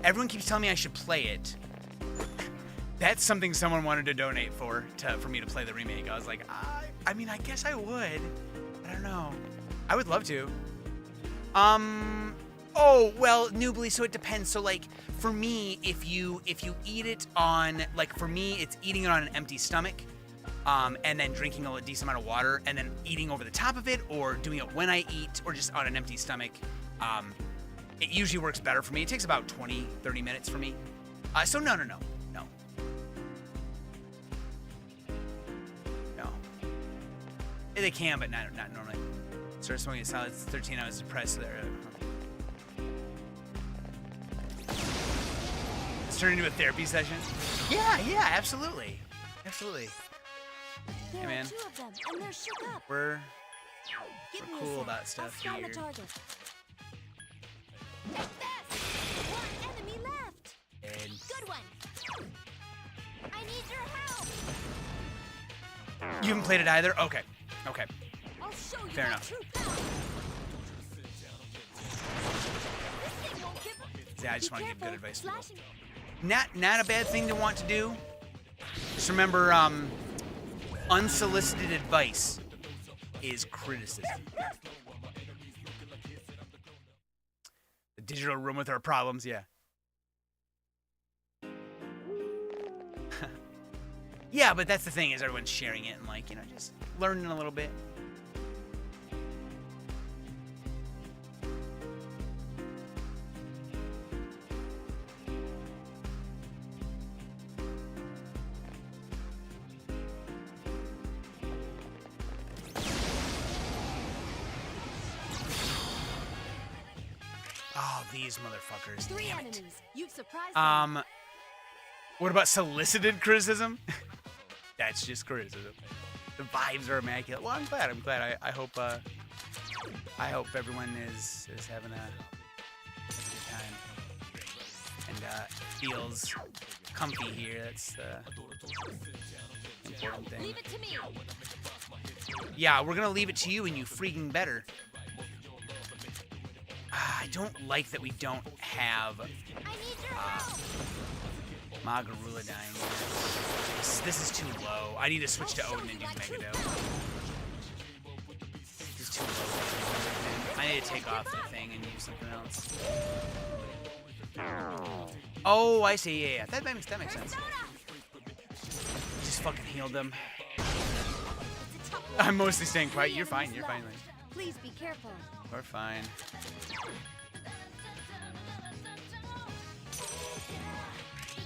Everyone keeps telling me I should play it. That's something someone wanted to donate for me to play the remake. I was like, I mean, I guess I would. I don't know. I would love to. Oh, well, Noobly, so it depends. So, like, for me, if you eat it on, like, for me, it's eating it on an empty stomach, and then drinking a decent amount of water, and then eating over the top of it, or doing it when I eat, or just on an empty stomach. It usually works better for me. It takes about 20, 30 minutes for me. So no. They can, but not normally. Started smoking a solid 13. I was depressed there. It's turned into a therapy session. Yeah, absolutely. There Hey, man. are 2 of them, and they're shook up. We're Give me cool a sec. about I'll stuff scan here. the target. Take this. 1 enemy left. And Good one. I need your help. you haven't played it either? Okay. I'll show you Fair my enough. true power. This thing won't give. Yeah, I just Be want to give good careful. advice to people. Flashing. Not a bad thing to want to do. Just remember, unsolicited advice is criticism. The digital room with our problems, yeah. Yeah, but that's the thing, is everyone's sharing it and, like, just learning a little bit. Oh, these motherfuckers. 3 Damn it. enemies. You've surprised them. What about solicited criticism? That's just criticism. The vibes are immaculate. Well, I'm glad. I hope everyone is having a good time. And and feels comfy here. That's the important thing. Leave it to me. Yeah, we're gonna leave it to you, and you freaking better. I don't like that we don't have I need your help. Magarula dying. This is too low. I need to switch to Odin and do Megado. This is too low. I need to take off the thing and use something else. Oh, I see. Yeah, yeah. That makes sense. Just fucking healed them. I'm mostly staying quiet. You're fine. You're fine. Please be careful. We're fine.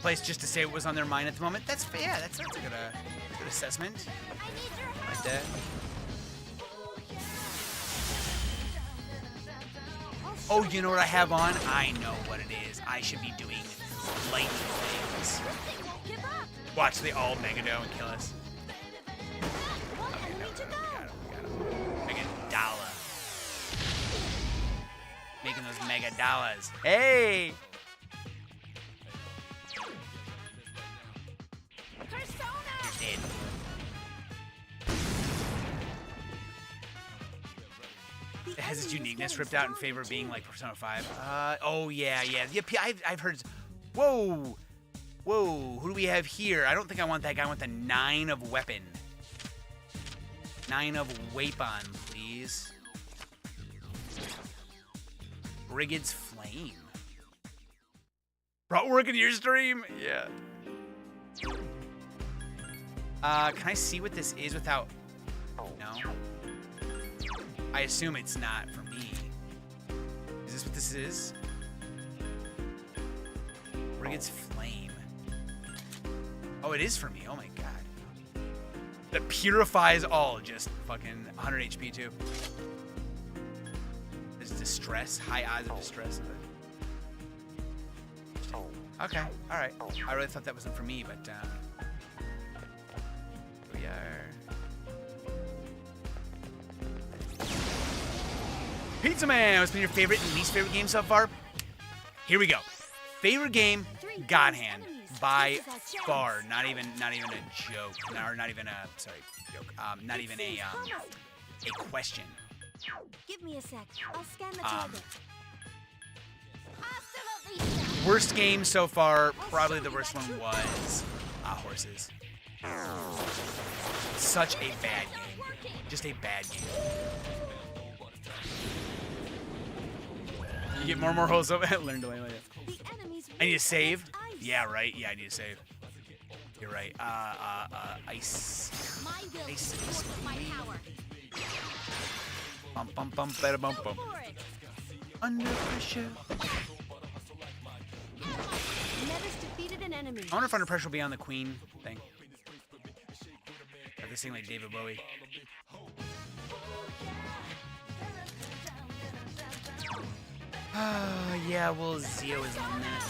Place just to say what was on their mind at the moment. That's fair. Yeah, that's a good assessment. I need your help. Like that. Oh, you know what I have on? I know what it is. I should be doing lightning things. This thing won't give up. Watch, they all Megado and kill us. One Okay, enemy to we go. got him. Megadala. Making those Megadalas. Hey! Persona. You're dead. It has its uniqueness ripped out in favor of being like Persona 5. Oh yeah. Yep, I've heard. Whoa! Who do we have here? I don't think I want that guy. I want the 9 of weapon. 9 of weapon, please. Brigid's Flame. Brought work into your stream? Yeah. Can I see what this is without... No? I assume it's not for me. Is this what this is? Brigid's Flame. Oh, it is for me. Oh my god. That purifies all. Just fucking 100 HP too. There's distress. High odds of distress. Okay. Alright. I really thought that wasn't for me, but here we are. Pizza Man, what's been your favorite and least favorite game so far? Here we go. Favorite game, God Hand, by far. Not even a joke, or not even a joke. Not even a question. Give me a sec. I'll scan the target. Hasta la vista. Worst game so far, probably the worst one was Horses. Such a bad game. Just a bad game. You get more and more holes up. Learn to lay later. I need to save. Yeah, right. Yeah, I need to save. You're right. Ice. My will Ice. is my power. Bum, bada, bum. Go for it. Under pressure. Never's defeated an enemy. I wonder if Under Pressure will be on the Queen thing. Or this thing like David Bowie. Yeah, well, Zio is on that.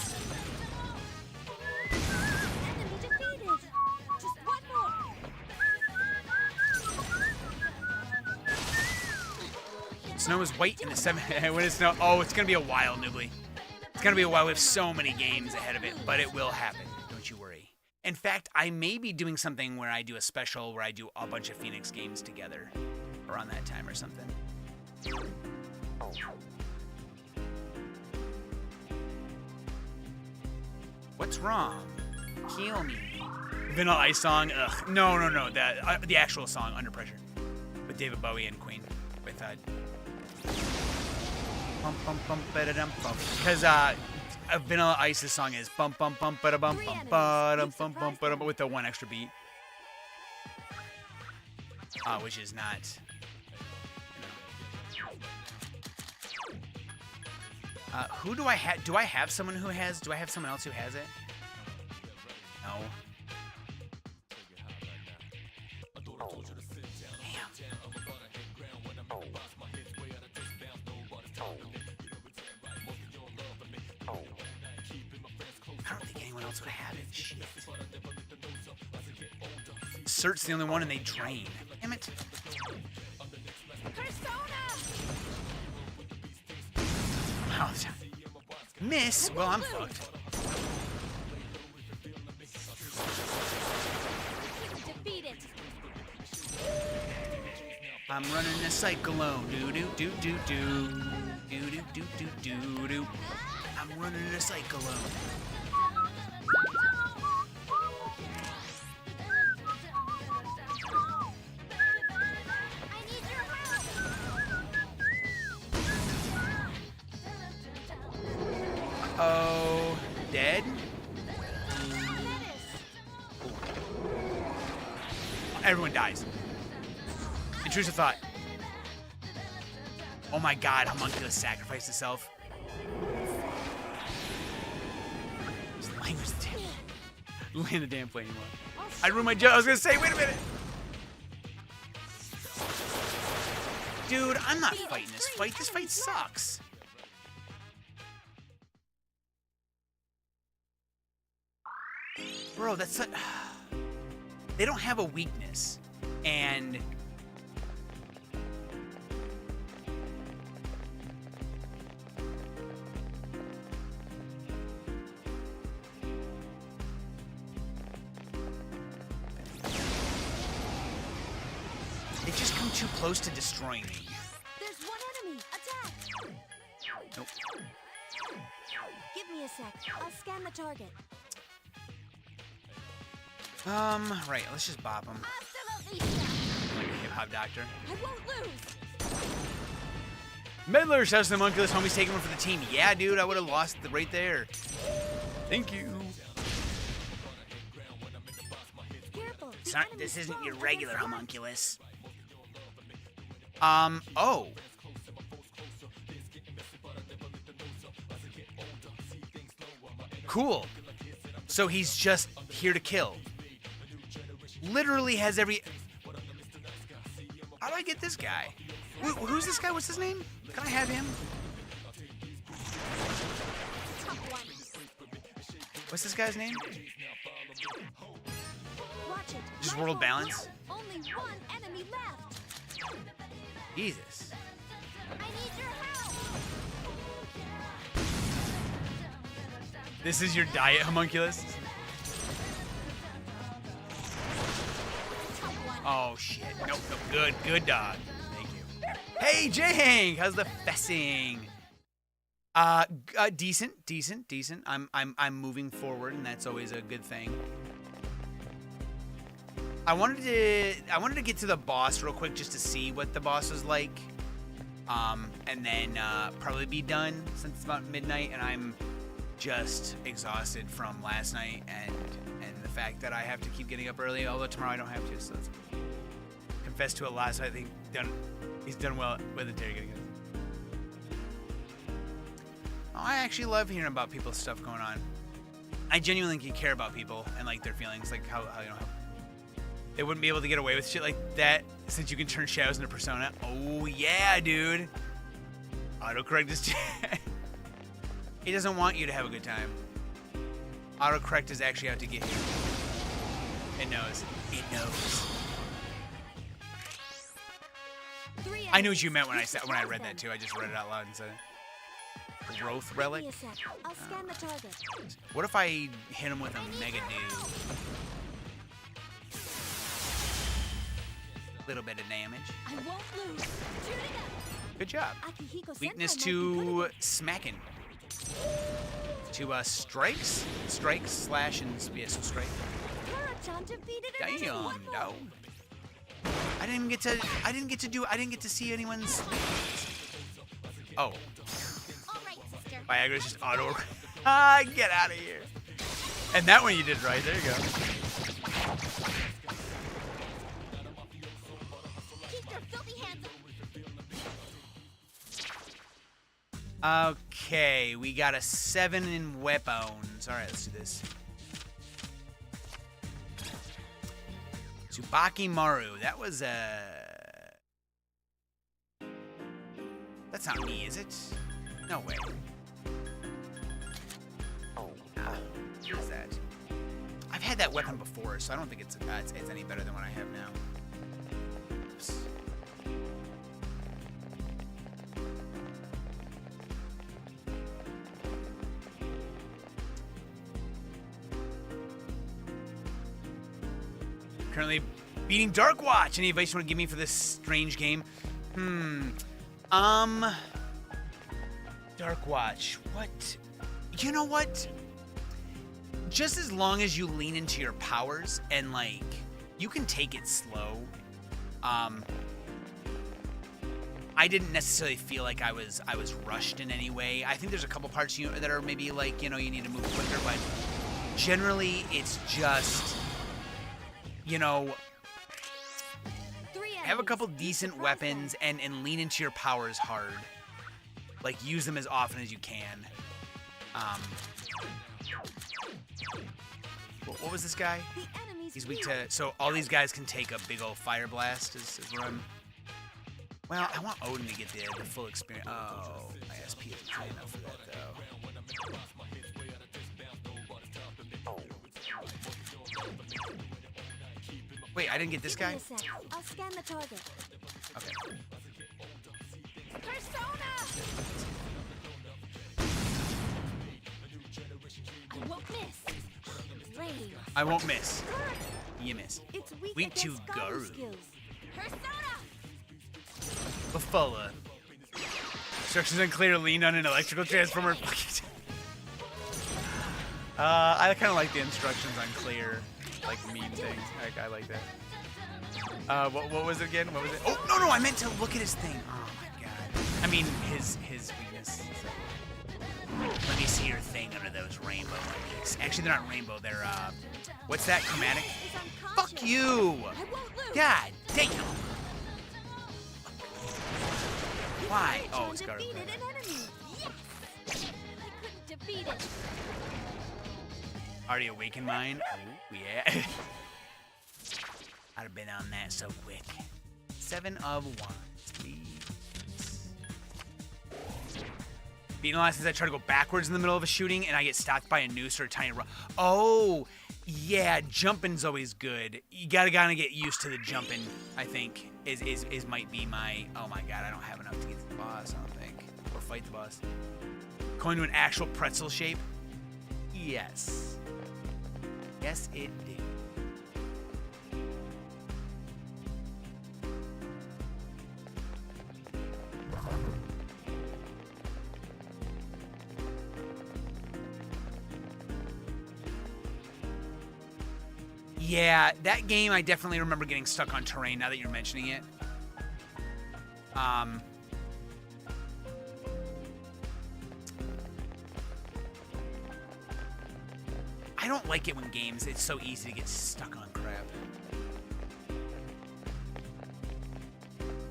Enemy defeated. Just one more. Snow is white in the 7th. When is snow? Oh, it's gonna be a while, Noobly. It's gonna be a while. We have so many games ahead of it, but it will happen. Don't you worry. In fact, I may be doing something where I do a special where I do a bunch of Phoenix games together around that time or something. What's wrong? Heal me. Vanilla Ice song? Ugh. No. The actual song, Under Pressure. With David Bowie and Queen. With, because, Vanilla Ice's song is bum bum bum ba bum bum ba bum bum ba with the one extra beat. Which is not, who do I have? Do I have someone who has? Do I have someone else who has it? No. I don't think anyone else would have it. Shit. Cert's the only one, and they drain. Damn it. Oh, miss? Well, I'm fucked. I'm running a cyclone. Do do do do do. Do do do do do do. I'm running a cyclone. I need your help. Oh, dead? Everyone dies. Intrusive thought. Oh my god, Homunculus sacrificed himself. Just language the damn. Land the damn plane anymore. I ruined my joke. I was gonna say, wait a minute. Dude, I'm not fighting this fight. This fight sucks. Bro, that's such... They don't have a weakness. And... They just come too close to destroying me. There's one enemy. Attack. Nope. Give me a sec. I'll scan the target. Right, let's just bop him. Hasta la vista. Like a hip-hop doctor. I won't lose. Medler shouts to the Homunculus, homie's taking one for the team. Yeah, dude, I would have lost right there. Thank you. Careful. It's The not, enemy's this isn't strong your against regular us. Homunculus. Oh. Cool. So he's just here to kill. Literally has every... How do I get this guy? Who's this guy? What's his name? Can I have him? Top one. What's this guy's name? Watch it. Just My world fault. balance? Only one enemy left. Jesus. I need your help. This is your diet, Homunculus? Top one. Oh, shit. Nope, nope. Good dog. Thank you. Hey, J-Hank! How's the fessing? Decent. I'm moving forward, and that's always a good thing. I wanted to get to the boss real quick just to see what the boss was like. And then probably be done since it's about midnight, and I'm just exhausted from last night and the fact that I have to keep getting up early, although tomorrow I don't have to, so that's confessed to a lot, so I think he's done well with interrogating us. Oh, I actually love hearing about people's stuff going on. I genuinely care about people and like their feelings, like how you know how they wouldn't be able to get away with shit like that since you can turn shadows into persona. Oh yeah, dude. Autocorrect is he doesn't want you to have a good time. Autocorrect is actually out to get you. It knows. It knows. I knew what you meant when I read that too. I just read it out loud and said it. Growth relic? Give me a sec. I'll scan the target. What if I hit him with a mega do? Little bit of damage. I won't lose. Shoot it up. Good job. Akihiko Weakness Senpai might be to good at smacking. To strikes? Strikes, slash, and yeah, so strike. this. Kara-chan defeated an enemy. Damn, no. I didn't get to see anyone's. Oh. All right, sister. Viagra's just auto. Ah, get out of here. And that one you did right. There you go. Keep your filthy hands up. Okay, we got a 7 in weapons. All right, let's do this. Tsubaki Maru. That was That's not me, is it? No way. What is that? I've had that weapon before, so I don't think it's any better than what I have now. Oops. Currently Beating Dark Watch. Any advice you want to give me for this strange game? Dark Watch. What? You know what? Just as long as you lean into your powers and like you can take it slow. I didn't necessarily feel like I was rushed in any way. I think there's a couple parts that are maybe like, you need to move quicker, but generally it's just, have a couple decent weapons and lean into your powers hard. Like, use them as often as you can. What was this guy? He's weak to... So all these guys can take a big old fire blast is what I'm... Well, I want Odin to get the full experience. Oh, my SP isn't high enough for that, though. Wait, I didn't get this guy? I'll scan the target. Okay. Persona! I won't miss. Rain. I won't miss. You miss. It's Weak to Garu. skills. Persona! Bufala. Instructions unclear. Lean on an electrical transformer. I kind of like the instructions unclear, like meme thing. I like that. What was it again? What was it? Oh no! I meant to look at his thing. Oh my god. I mean his weakness. Let me see your thing under those rainbow lights. Actually, they're not rainbow. They're what's that? Chromatic. Fuck you! God damn! Why? Oh, it's got defeated an enemy. Yes! I couldn't defeat it. Already awakened mine. Ooh, yeah. I'd have been on that so quick. 7 of 1, please. Being the last is I try to go backwards in the middle of a shooting and I get stopped by a noose or a tiny rock. Oh, yeah, jumping's always good. You gotta get used to the jumping, I think, is might be my... Oh my god, I don't have enough to get to the boss, I don't think. Or fight the boss. Going to an actual pretzel shape? Yes. Yes, it did. Yeah, that game I definitely remember getting stuck on terrain now that you're mentioning it. I don't like it when games, it's so easy to get stuck on crap.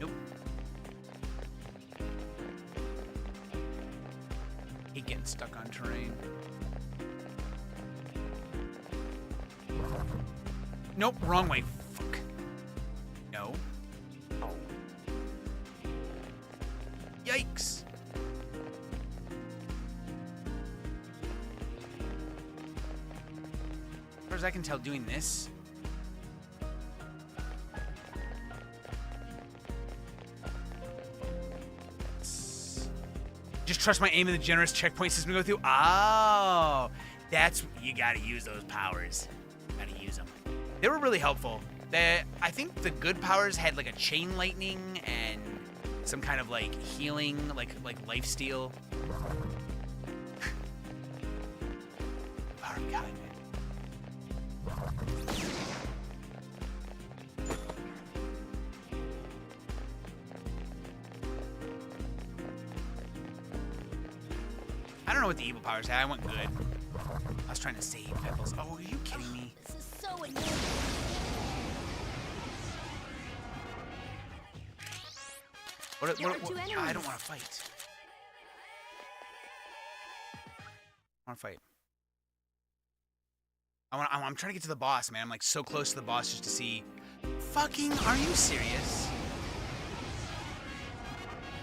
Nope. Hate getting stuck on terrain. Nope, wrong way. Fuck. No. Yikes. As far as I can tell, doing this. Just trust my aim in the generous checkpoint system to go through. Oh, that's, you gotta use those powers. Gotta use them. They were really helpful. I think the good powers had like a chain lightning and some kind of like healing, like life steal. Oh god, man. I don't know what the evil powers had. I went good. I was trying to save Pebbles. Oh, are you kidding me? This is so annoying. What, There are two I enemies. don't want to fight. I want to fight. I'm trying to get to the boss, man. I'm like so close to the boss just to see. Fucking, are you serious?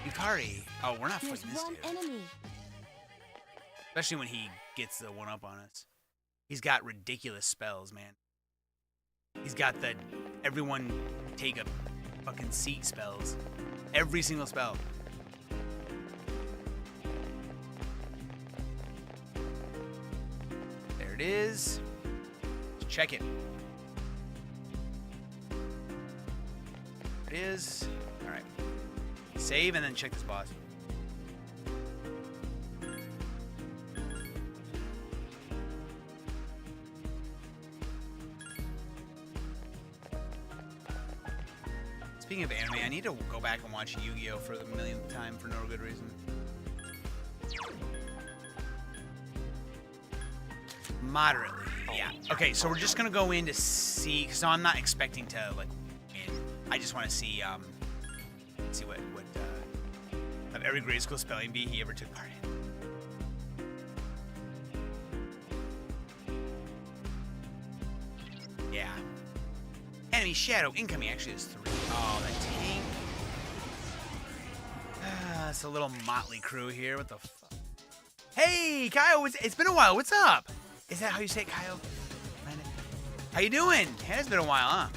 Yukari. Oh, we're not There's fighting this one dude. enemy. Especially when he gets the one up on us. He's got ridiculous spells, man. He's got the everyone take a fucking seat spells. Every single spell. There it is. Let's check it. it is. All right. Save and then check this boss. Speaking of anime, I need to go back and watch Yu-Gi-Oh! For the millionth time for no good reason. Moderately, yeah. Okay, so we're just gonna go in to see, because I'm not expecting to like win. I just want to see what of every grade school spelling bee he ever took part in. Yeah. Enemy shadow incoming. Actually, there's 3. Oh, that tank. It's a little motley crew here. What the fuck? Hey, Kyle. It's been a while. What's up? Is that how you say it, Kyle? How you doing? It has been a while, huh?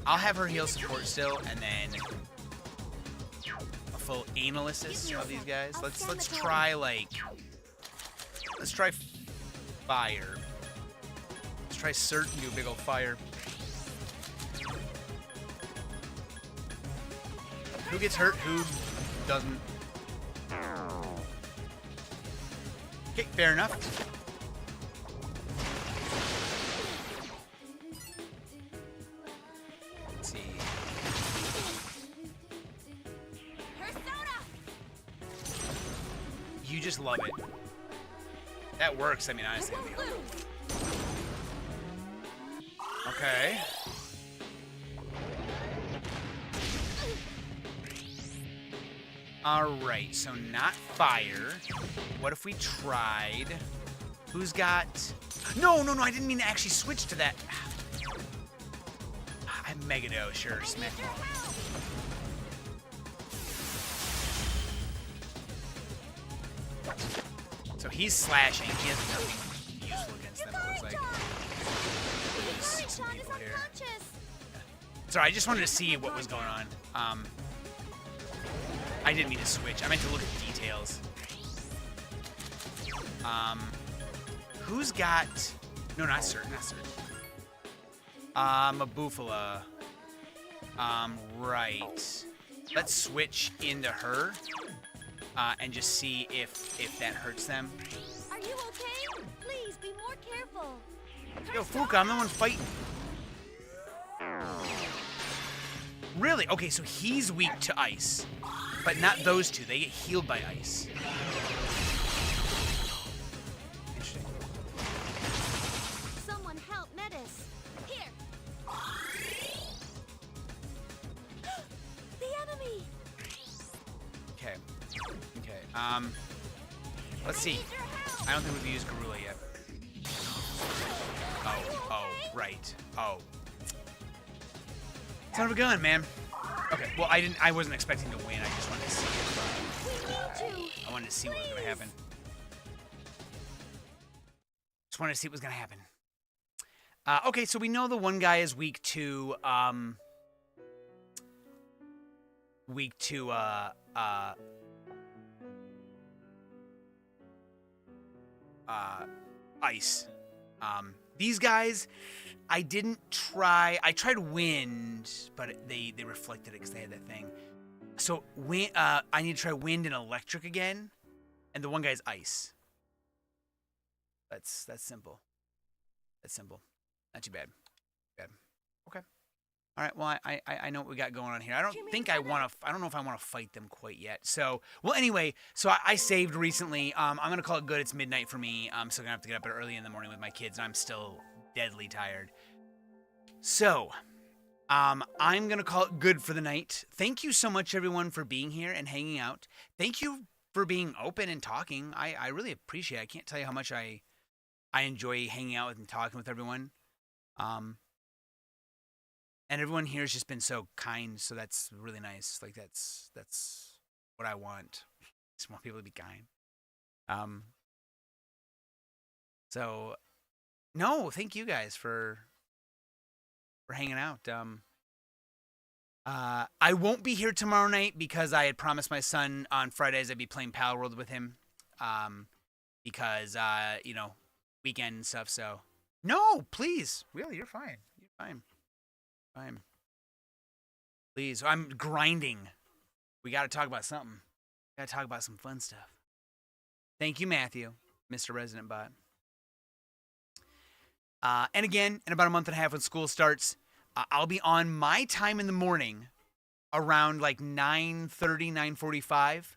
I'll have her heal support still, and then a full analysis of these guys. Let's try fire. Let's try Cert and do a big old fire. Who gets hurt? Who doesn't? Okay, fair enough. Let's see. You just love it. That works, I mean, honestly. Okay. Alright, so not fire. What if we tried... Who's got... No, I didn't mean to actually switch to that. I'm Megado, sure, smack ball. So he's slashing. He has nothing useful against them, it looks like. There's some people here. Sorry, I just wanted to see what was going on. I didn't mean to switch. I meant to look at details. Who's got... No, not certain. Mabufala. Right. Let's switch into her. And just see if that hurts them. Are you okay? Please be more careful. Yo, Fuka, I'm the one fighting. Really? Okay, so he's weak to ice. But not those two. They get healed by ice. Interesting. Someone help Metis. Here. The enemy. Okay. Let's see. I don't think we've used Garula yet. Oh, right. Oh. Son of a gun, man. Okay, well, I wasn't expecting to win. I just wanted to see I wanted to see what was going to happen. Just wanted to see what was going to happen. Okay, so we know the one guy is weak to ice. These guys, I didn't try. I tried wind, but they reflected it because they had that thing. So wind. I need to try wind and electric again, and the one guy's ice. That's simple. That's simple. Not too bad. Okay. All right. Well, I know what we got going on here. I don't think I want to. I don't know if I want to fight them quite yet. So, well, anyway. So I saved recently. I'm gonna call it good. It's midnight for me. I'm still gonna have to get up early in the morning with my kids, and I'm still deadly tired. So, I'm gonna call it good for the night. Thank you so much, everyone, for being here and hanging out. Thank you for being open and talking. I really appreciate it. I can't tell you how much I enjoy hanging out with and talking with everyone. And everyone here has just been so kind, so that's really nice. Like that's what I want. I just want people to be kind. So no, thank you guys for hanging out. I won't be here tomorrow night because I had promised my son on Fridays I'd be playing Pal World with him. Because weekend and stuff, so No, please. Really, you're fine. You're fine. Fine. Please. I'm grinding. We got to talk about something. Got to talk about some fun stuff. Thank you, Matthew, Mr. Resident Bot. And again, in about a month and a half when school starts, I'll be on my time in the morning around like 9:30, 9:45.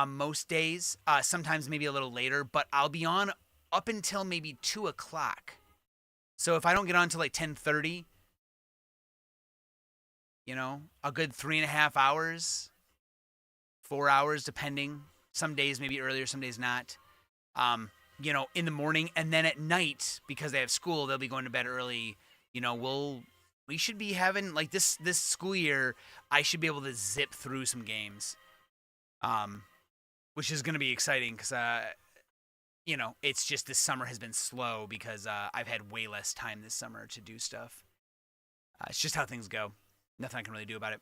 Most days, sometimes maybe a little later, but I'll be on up until maybe 2 o'clock. So if I don't get on till like 10:30, you know, a good 3.5 hours, 4 hours, depending. Some days maybe earlier, some days not. You know, in the morning, and then at night, because they have school, they'll be going to bed early. You know, we should be having like this school year. I should be able to zip through some games, which is going to be exciting because you know, it's just this summer has been slow because I've had way less time this summer to do stuff. It's just how things go. Nothing I can really do about it.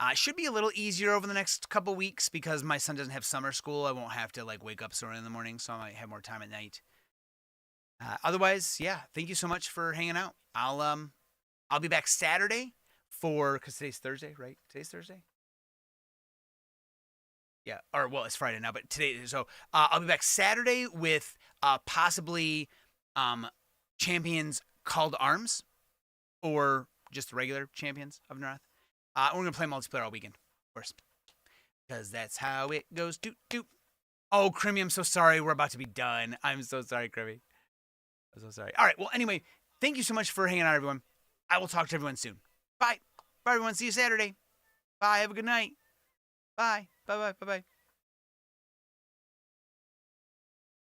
It should be a little easier over the next couple weeks because my son doesn't have summer school. I won't have to like wake up so early in the morning, so I might have more time at night. Otherwise, yeah, thank you so much for hanging out. I'll be back Saturday because today's Thursday, right? Today's Thursday. Yeah, or well, it's Friday now, but today. So I'll be back Saturday with possibly champions called arms, or just regular champions of North. We're gonna play multiplayer all weekend, of course, because that's how it goes. Doot doot. Oh, Crimmy, I'm so sorry. We're about to be done. I'm so sorry, Crimmy. I'm so sorry. All right. Well, anyway, thank you so much for hanging out, everyone. I will talk to everyone soon. Bye. Bye, everyone. See you Saturday. Bye. Have a good night. Bye. Bye. Bye. Bye. Bye.